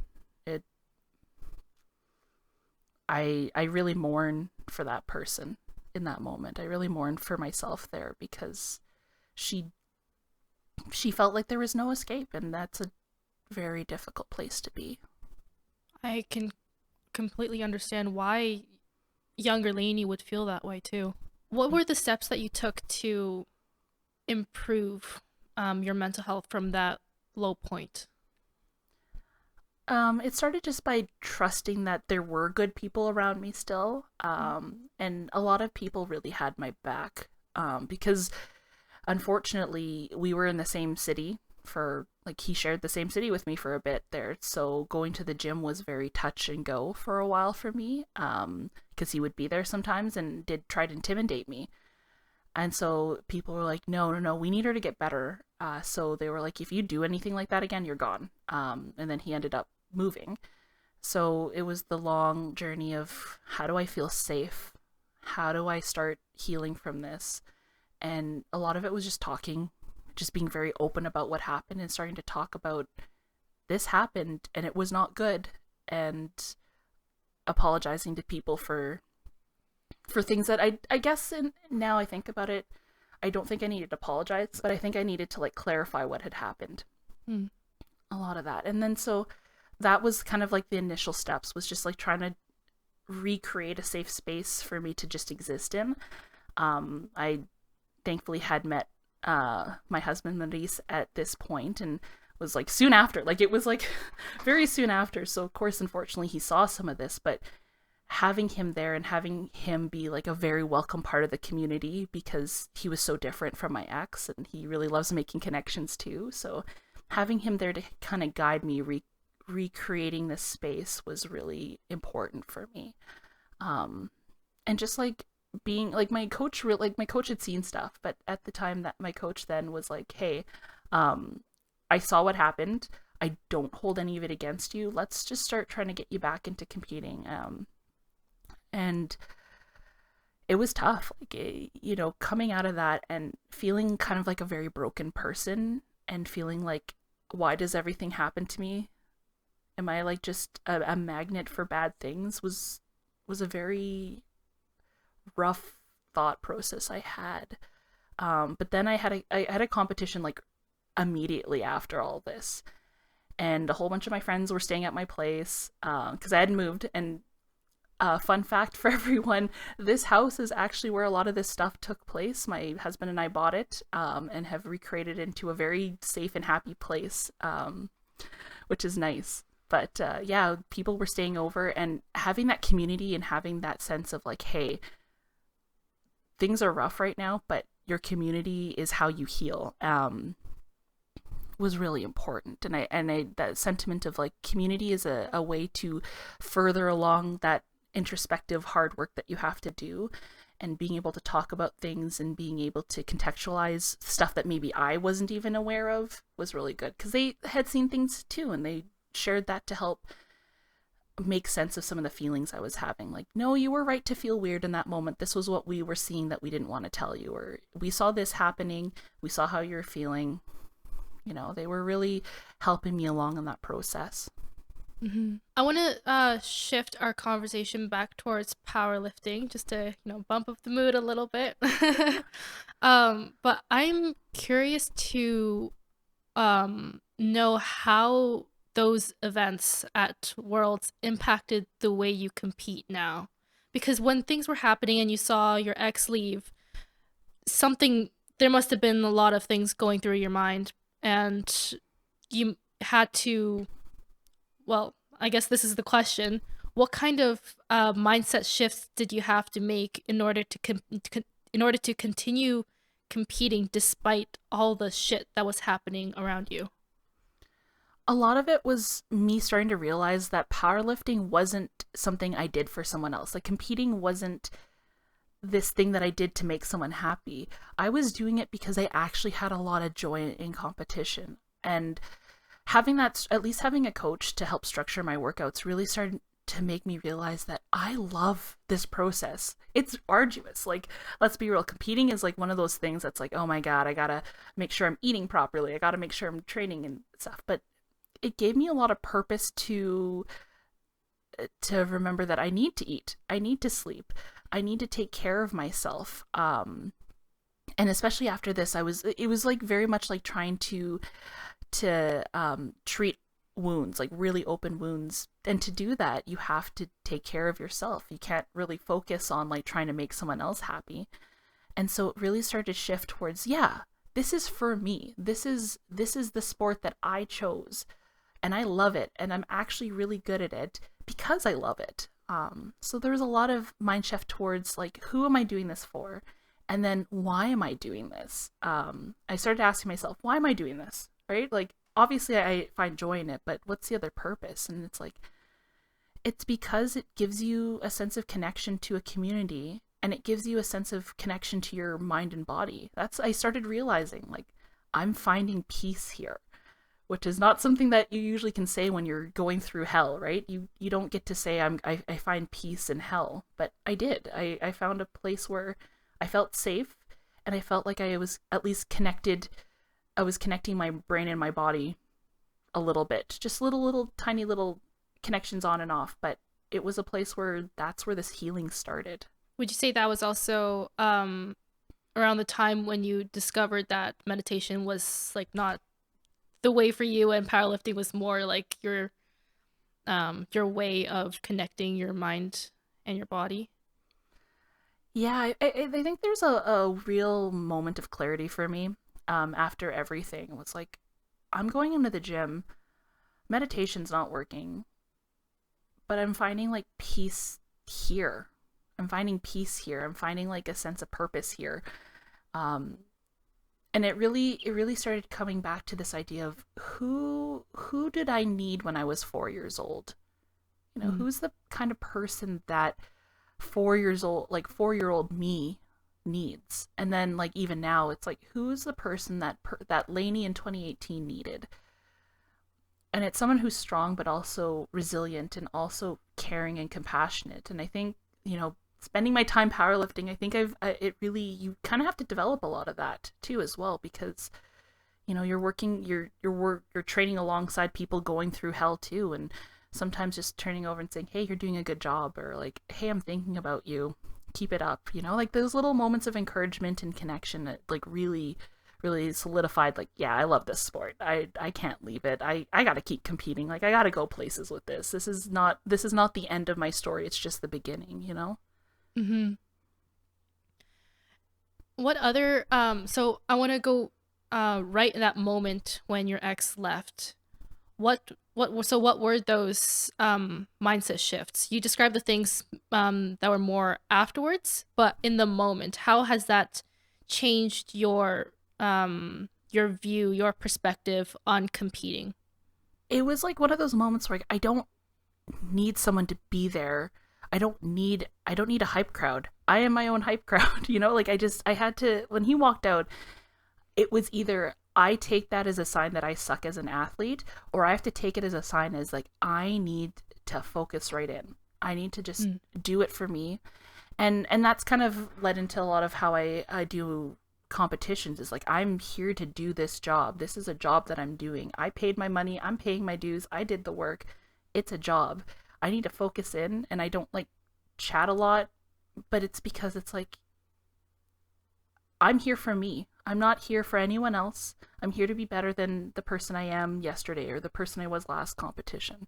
Speaker 2: I really mourn for that person in that moment. I really mourned for myself there because she felt like there was no escape, and that's a very difficult place to be.
Speaker 1: I can completely understand why younger Laney would feel that way too. What were the steps that you took to improve your mental health from that low point?
Speaker 2: It started just by trusting that there were good people around me still. And a lot of people really had my back. Because unfortunately we were in the same city for, like, he shared the same city with me for a bit there. So going to the gym was very touch and go for a while for me. Because he would be there sometimes and did try to intimidate me. And so people were like, no, we need her to get better. So they were like, if you do anything like that again, you're gone. And then he ended up moving. So it was the long journey of, how do I feel safe? How do I start healing from this? And a lot of it was just talking, just being very open about what happened and starting to talk about, this happened and it was not good, and apologizing to people for things that I guess, and now I think about it, I don't think I needed to apologize, but I think I needed to like clarify what had happened. A lot of that. And then so that was kind of like the initial steps, was just like trying to recreate a safe space for me to just exist in. I thankfully had met my husband Maurice at this point, and was like soon after, like it was like very soon after. So of course, unfortunately, he saw some of this, but having him there and having him be like a very welcome part of the community, because he was so different from my ex and he really loves making connections too. So having him there to kind of guide me recreating this space was really important for me. And just like being like my coach, like my coach had seen stuff, but at the time that my coach then was like, hey, I saw what happened. I don't hold any of it against you. Let's just start trying to get you back into competing. And it was tough, like, you know, coming out of that and feeling kind of like a very broken person, and feeling like, why does everything happen to me? Am I like just a magnet for bad things? Was a very rough thought process I had. But then I had a competition like immediately after all this, and a whole bunch of my friends were staying at my place because I hadn't moved. And fun fact for everyone, this house is actually where a lot of this stuff took place. My husband and I bought it and have recreated it into a very safe and happy place, which is nice. But yeah, people were staying over, and having that community and having that sense of like, hey, things are rough right now, but your community is how you heal, was really important. And I that sentiment of like, community is a way to further along that introspective hard work that you have to do. and being able to talk about things and being able to contextualize stuff that maybe I wasn't even aware of was really good, because they had seen things too, and they shared that to help make sense of some of the feelings I was having. Like, no, you were right to feel weird in that moment. This was what we were seeing that we didn't want to tell you, or we saw this happening. We saw how you're feeling. You know, they were really helping me along in that process.
Speaker 1: I want to shift our conversation back towards powerlifting, just to bump up the mood a little bit. But I'm curious to know how those events at Worlds impacted the way you compete now. Because when things were happening and you saw your ex leave, there must have been a lot of things going through your mind, and you had to, well, I guess this is the question. What kind of mindset shifts did you have to make in order to continue competing despite all the shit that was happening around you?
Speaker 2: A lot of it was me starting to realize that powerlifting wasn't something I did for someone else. Like, competing wasn't this thing that I did to make someone happy. I was doing it because I actually had a lot of joy in competition. And having that, at least having a coach to help structure my workouts, really started to make me realize that I love this process. It's arduous. Like, let's be real, competing is like one of those things that's like, oh my God, I gotta make sure I'm eating properly. I gotta make sure I'm training and stuff. But it gave me a lot of purpose to remember that I need to eat. I need to sleep. I need to take care of myself. And especially after this, it was like very much like trying to treat wounds, like really open wounds. And to do that, you have to take care of yourself. You can't really focus on like trying to make someone else happy. And so it really started to shift towards, yeah, this is for me. This is the sport that I chose, and I love it. And I'm actually really good at it because I love it. So there was a lot of mind shift towards like, who am I doing this for? And then why am I doing this? I started asking myself, why am I doing this? Right? Like, obviously I find joy in it, but what's the other purpose? And it's like, it's because it gives you a sense of connection to a community, and it gives you a sense of connection to your mind and body. I started realizing, like, I'm finding peace here, which is not something that you usually can say when you're going through hell, right? You don't get to say I find peace in hell, but I did. I found a place where I felt safe, and I felt like I was at least connected. I was connecting my brain and my body a little bit, just little tiny little connections on and off, but it was a place where that's where this healing started.
Speaker 1: Would you say that was also around the time when you discovered that meditation was like not the way for you, and powerlifting was more like your way of connecting your mind and your body?
Speaker 2: Yeah, I think there's a real moment of clarity for me after everything. It was like, I'm going into the gym, meditation's not working, but I'm finding like peace here. I'm finding peace here. I'm finding like a sense of purpose here. And it really started coming back to this idea of who did I need when I was 4 years old? You know, who's the kind of person that 4-year-old me needs? And then like even now, it's like, who's the person that Laney in 2018 needed? And it's someone who's strong, but also resilient and also caring and compassionate. And I think, spending my time powerlifting, I think you kind of have to develop a lot of that too as well, because you're training alongside people going through hell too, and sometimes just turning over and saying, hey, you're doing a good job, or like, hey, I'm thinking about you, keep it up, like those little moments of encouragement and connection that like really solidified, like, yeah, I love this sport. I can't leave it. I gotta keep competing. Like, I gotta go places with this. This is not the end of my story. It's just the beginning,
Speaker 1: Mm-hmm. What other so I want to go right in that moment when your ex left. What were those mindset shifts? You described the things that were more afterwards, but in the moment, how has that changed your view, your perspective on competing?
Speaker 2: It was like one of those moments where I don't need someone to be there. I don't need a hype crowd. I am my own hype crowd, you know? Like I had to, when he walked out, it was either I take that as a sign that I suck as an athlete, or I have to take it as a sign as like, I need to focus right in. I need to just do it for me. And that's kind of led into a lot of how I do competitions, is like, I'm here to do this job. This is a job that I'm doing. I paid my money. I'm paying my dues. I did the work. It's a job. I need to focus in, and I don't like chat a lot, but it's because it's like, I'm here for me. I'm not here for anyone else. I'm here to be better than the person I am yesterday or the person I was last competition.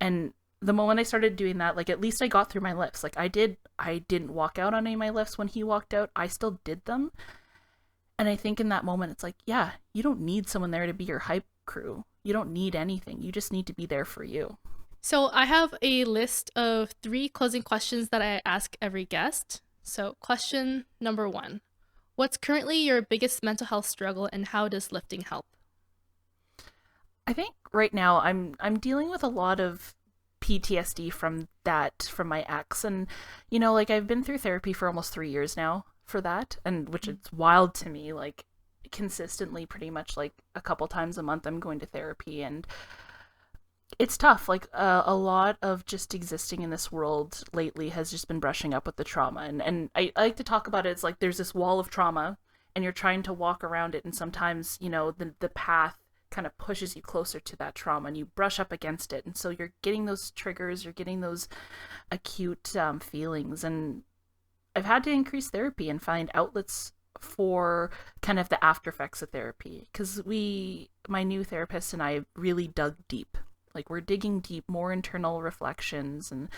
Speaker 2: And the moment I started doing that, like, at least I got through my lifts. Like, I didn't walk out on any of my lifts when he walked out. I still did them. And I think in that moment, it's like, yeah, you don't need someone there to be your hype crew. You don't need anything. You just need to be there for you.
Speaker 1: So I have a list of 3 closing questions that I ask every guest. So question number 1. What's currently your biggest mental health struggle, and how does lifting help?
Speaker 2: I think right now I'm dealing with a lot of PTSD from my ex. And, you know, like, I've been through therapy for almost 3 years now for that, and which it's wild to me, like, consistently, pretty much like a couple times a month I'm going to therapy. And it's tough. Like, a lot of just existing in this world lately has just been brushing up with the trauma. And I like to talk about it. It's like there's this wall of trauma, and you're trying to walk around it. And sometimes, you know, the path kind of pushes you closer to that trauma, and you brush up against it. And so you're getting those triggers, you're getting those acute feelings. And I've had to increase therapy and find outlets for kind of the after effects of therapy. Because my new therapist and I really dug deep. Like, we're digging deep, more internal reflections, and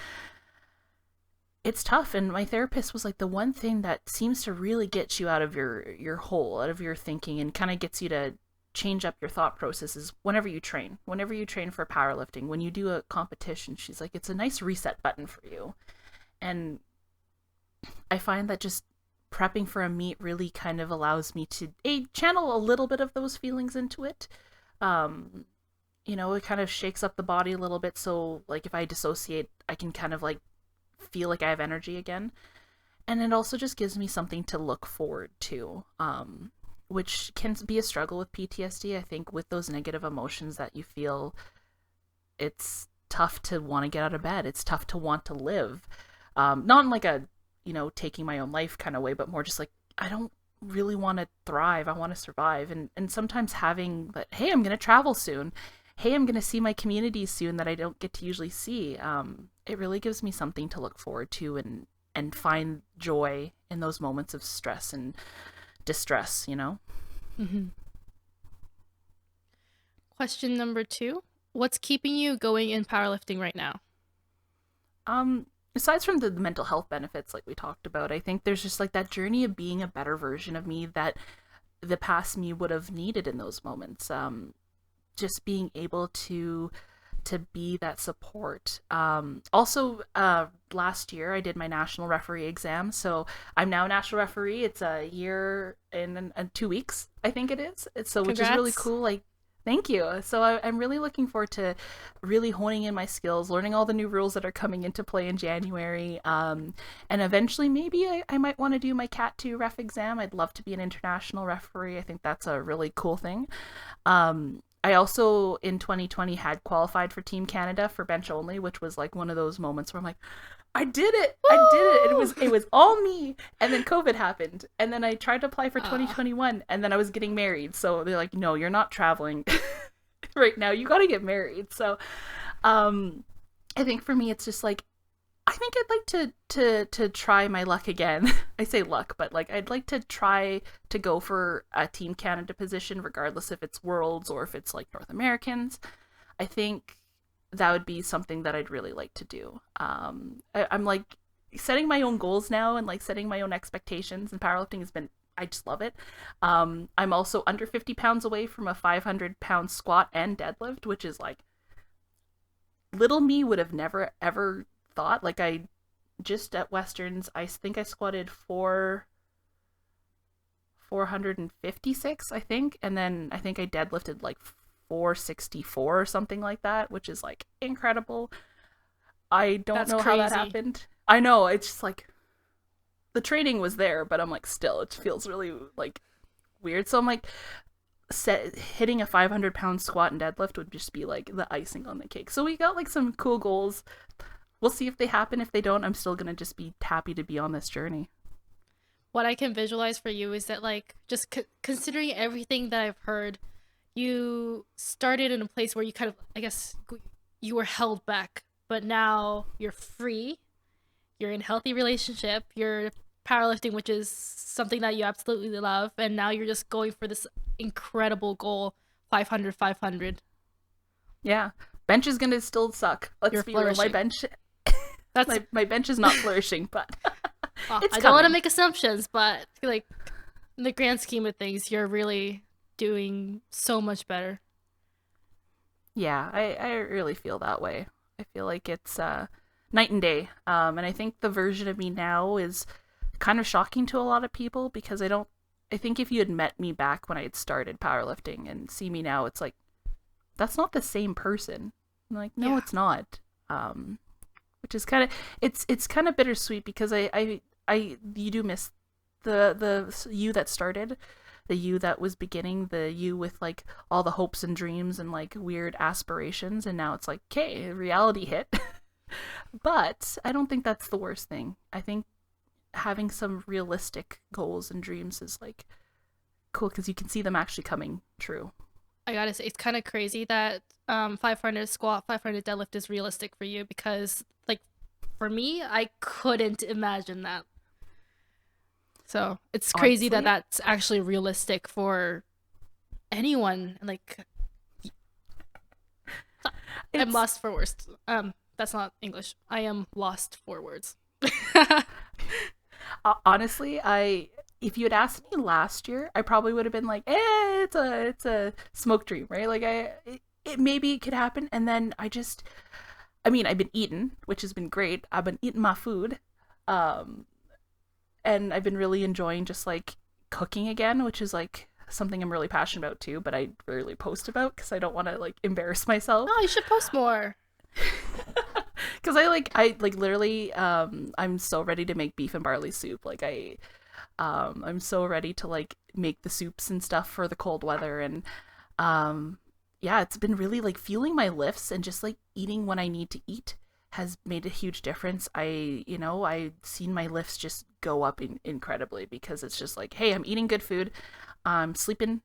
Speaker 2: it's tough. And my therapist was like, the one thing that seems to really get you out of your hole, out of your thinking, and kind of gets you to change up your thought processes whenever you train for powerlifting, when you do a competition. She's like, it's a nice reset button for you. And I find that just prepping for a meet really kind of allows me to channel a little bit of those feelings into it. You know, it kind of shakes up the body a little bit. So, like, if I dissociate, I can kind of, like, feel like I have energy again. And it also just gives me something to look forward to, which can be a struggle with PTSD. I think with those negative emotions that you feel, it's tough to want to get out of bed. It's tough to want to live. Not in like a, you know, taking my own life kind of way, but more just like, I don't really want to thrive. I want to survive. And sometimes having that, hey, I'm going to travel soon. Hey, I'm going to see my community soon that I don't get to usually see. It really gives me something to look forward to and find joy in those moments of stress and distress, you know?
Speaker 1: Mm-hmm. Question number 2. What's keeping you going in powerlifting right now?
Speaker 2: Aside from the mental health benefits like we talked about, I think there's just like that journey of being a better version of me that the past me would have needed in those moments. Just being able to be that support. Also, last year I did my national referee exam, so I'm now a national referee. It's a year and 2 weeks, I think it is. So, which is really cool. Like, thank you. So I'm really looking forward to really honing in my skills, learning all the new rules that are coming into play in January. And eventually maybe I might want to do my Cat 2 ref exam. I'd love to be an international referee. I think that's a really cool thing. I also, in 2020, had qualified for Team Canada for bench only, which was like one of those moments where I'm like, I did it! Woo! I did it! It was all me! And then COVID happened. And then I tried to apply for 2021, and then I was getting married. So they're like, no, you're not traveling right now. You gotta get married. So I think for me, it's just like, I think I'd like to try my luck again. I say luck, but like, I'd like to try to go for a Team Canada position, regardless if it's Worlds or if it's like North Americans. I think that would be something that I'd really like to do. I'm like setting my own goals now and like setting my own expectations, and powerlifting has been, I just love it. I'm also under 50 pounds away from a 500-pound squat and deadlift, which is like, little me would have never ever thought. Like, I just at Westerns, I think I squatted 456, I think, and then I think I deadlifted like 464 or something like that, which is like incredible. I don't know how that happened. I know, it's just like, the training was there, but I'm like, still, it feels really like weird. So I'm like, hitting a 500-pound squat and deadlift would just be like the icing on the cake. So we got like some cool goals. We'll see if they happen. If they don't, I'm still gonna just be happy to be on this journey.
Speaker 1: What I can visualize for you is that, like, just considering everything that I've heard, you started in a place where you kind of, I guess, you were held back, but now you're free. You're in a healthy relationship. You're powerlifting, which is something that you absolutely love, and now you're just going for this incredible goal, 500, 500.
Speaker 2: Yeah, bench is gonna still suck. Let's be real. My bench, my bench is not flourishing, but
Speaker 1: I don't want to make assumptions, but like in the grand scheme of things, you're really doing so much better.
Speaker 2: Yeah, I really feel that way. I feel like it's night and day. And I think the version of me now is kind of shocking to a lot of people because I think if you had met me back when I had started powerlifting and see me now, it's like, that's not the same person. I'm like, no, it's not. Which is kind of, it's kind of bittersweet because you do miss the you that started, the you that was beginning, the you with like all the hopes and dreams and like weird aspirations. And now it's like, okay, reality hit. But I don't think that's the worst thing. I think having some realistic goals and dreams is like cool because you can see them actually coming true.
Speaker 1: I gotta say, it's kind of crazy that 500 squat, 500 deadlift is realistic for you because, like, for me, I couldn't imagine that. So it's crazy that that's actually realistic for anyone. Like, I'm lost for words. That's not English. I am lost for words.
Speaker 2: Honestly, if you had asked me last year, I probably would have been like, it's a smoke dream, right? Like maybe it could happen. And then I've been eating, which has been great. I've been eating my food. And I've been really enjoying just like cooking again, which is like something I'm really passionate about too, but I rarely post about because I don't want to like embarrass myself.
Speaker 1: No, you should post more.
Speaker 2: Because I literally I'm so ready to make beef and barley soup. Like I'm so ready to like make the soups and stuff for the cold weather. And yeah, it's been really like feeling my lifts and just like eating when I need to eat has made a huge difference. I've seen my lifts just go up incredibly because it's just like, hey, I'm eating good food, I'm sleeping,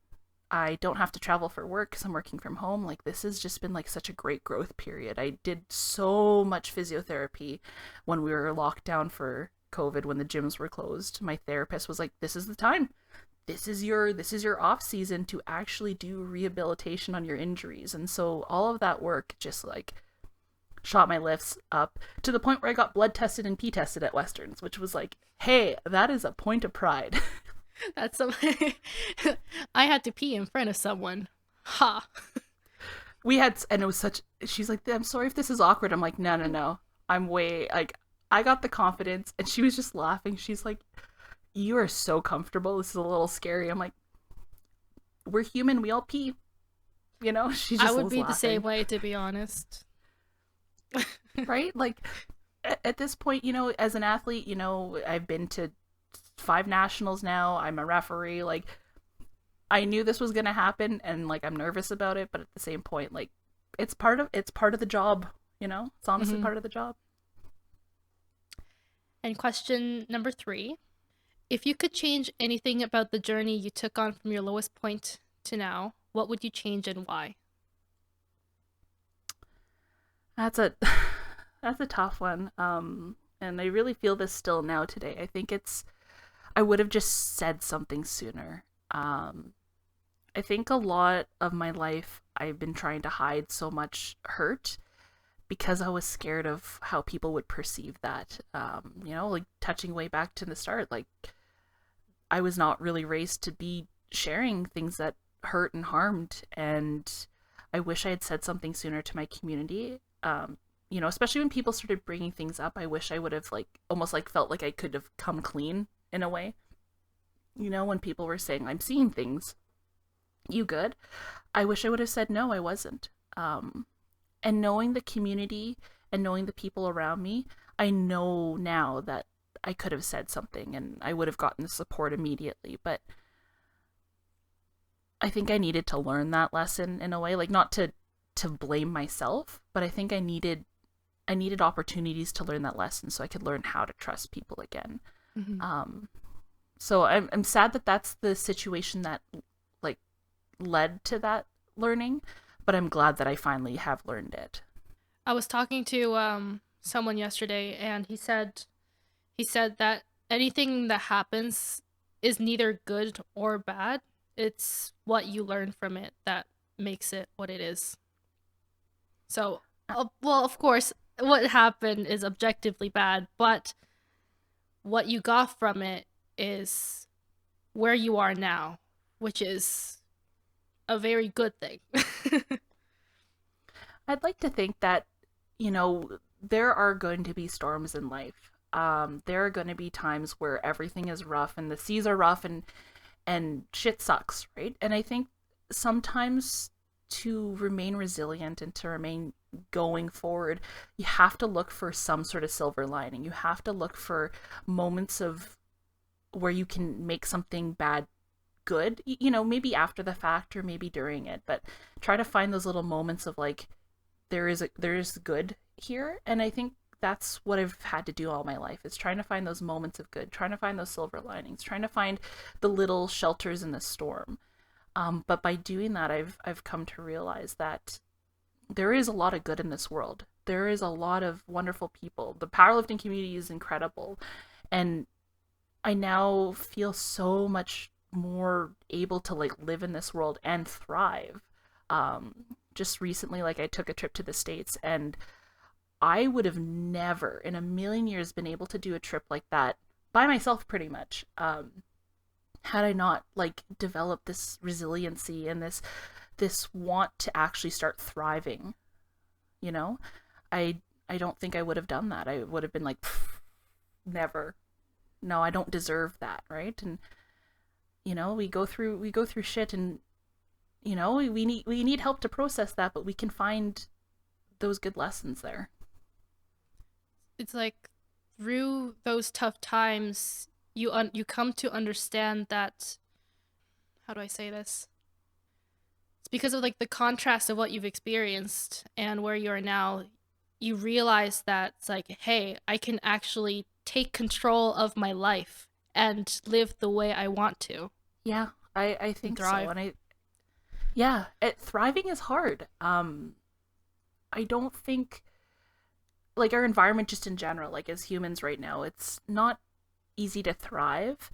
Speaker 2: I don't have to travel for work because I'm working from home. Like, this has just been like such a great growth period. I did so much physiotherapy when we were locked down for COVID, when the gyms were closed. My therapist was like, this is the time. This is your off season to actually do rehabilitation on your injuries. And so all of that work just like shot my lifts up to the point where I got blood tested and pee tested at Westerns, which was like, hey, that is a point of pride.
Speaker 1: That's I had to pee in front of someone. Ha.
Speaker 2: And it was she's like, I'm sorry if this is awkward. I'm like, no. I'm way, like, I got the confidence. And she was just laughing. She's like, you are so comfortable. This is a little scary. I'm like, we're human. We all pee. You know, she just
Speaker 1: I would be
Speaker 2: laughing.
Speaker 1: The same way, to be honest.
Speaker 2: Right? Like, at this point, as an athlete, I've been to 5 nationals now. I'm a referee. Like, I knew this was going to happen and like I'm nervous about it, but at the same point, like, it's part of the job, It's honestly part of the job.
Speaker 1: And question number 3, if you could change anything about the journey you took on from your lowest point to now, what would you change and why?
Speaker 2: That's a tough one. And I really feel this still now today. I think I would have just said something sooner. I think a lot of my life I've been trying to hide so much hurt because I was scared of how people would perceive that. Like touching way back to the start, like I was not really raised to be sharing things that hurt and harmed. And I wish I had said something sooner to my community. Especially when people started bringing things up, I wish I would have like almost like felt like I could have come clean in a way. When people were saying, I'm seeing things, you good? I wish I would have said, no, I wasn't. And knowing the community and knowing the people around me, I know now that I could have said something and I would have gotten the support immediately. But I think I needed to learn that lesson in a way, like not to blame myself, but I think I needed opportunities to learn that lesson so I could learn how to trust people again. So I'm sad that that's the situation that like led to that learning, but I'm glad that I finally have learned it.
Speaker 1: I was talking to someone yesterday, and he said that anything that happens is neither good or bad. It's what you learn from it that makes it what it is. So, well, of course, what happened is objectively bad, but what you got from it is where you are now, which is a very good thing.
Speaker 2: I'd like to think that, there are going to be storms in life. There are going to be times where everything is rough and the seas are rough and shit sucks, right? And I think sometimes to remain resilient and to remain going forward, you have to look for some sort of silver lining. You have to look for moments of where you can make something bad good, maybe after the fact or maybe during it, but try to find those little moments of like, there is good here. And I think that's what I've had to do all my life, is trying to find those moments of good, trying to find those silver linings, trying to find the little shelters in the storm. But by doing that, I've come to realize that there is a lot of good in this world. There is a lot of wonderful people. The powerlifting community is incredible. And I now feel so much more able to like live in this world and thrive. Just recently, like I took a trip to the States, and I would have never in a million years been able to do a trip like that by myself pretty much. Had I not like developed this resiliency and this want to actually start thriving, I don't think I would have done that. I would have been like, never. No, I don't deserve that, right? And we go through shit, and we need help to process that, but we can find those good lessons there.
Speaker 1: It's like through those tough times, you come to understand that, how do I say this? It's because of like the contrast of what you've experienced and where you are now. You realize that it's like, hey, I can actually take control of my life and live the way I want to.
Speaker 2: Yeah, I think so. And thriving is hard. I don't think, like, our environment just in general, like as humans right now, it's not easy to thrive.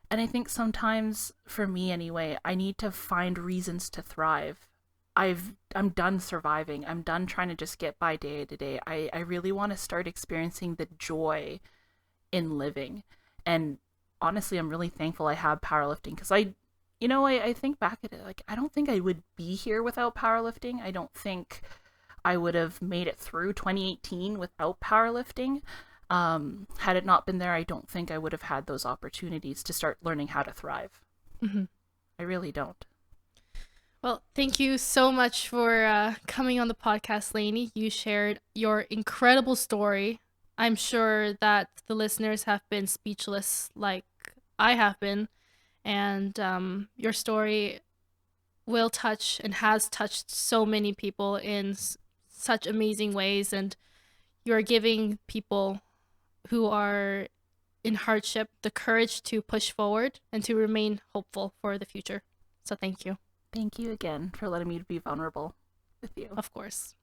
Speaker 2: And I think sometimes, for me anyway, I need to find reasons to thrive. I'm done surviving. I'm done trying to just get by day to day. I really want to start experiencing the joy in living. And honestly, I'm really thankful I have powerlifting, because I think back at it, like, I don't think I would be here without powerlifting. I don't think I would have made it through 2018 without powerlifting. Had it not been there, I don't think I would have had those opportunities to start learning how to thrive.
Speaker 1: Mm-hmm.
Speaker 2: I really don't.
Speaker 1: Well, thank you so much for coming on the podcast, Laney. You shared your incredible story. I'm sure that the listeners have been speechless like I have been. And your story will touch and has touched so many people in such amazing ways. And you're giving people who are in hardship the courage to push forward and to remain hopeful for the future. So thank you.
Speaker 2: Thank you again for letting me be vulnerable with you.
Speaker 1: Of course.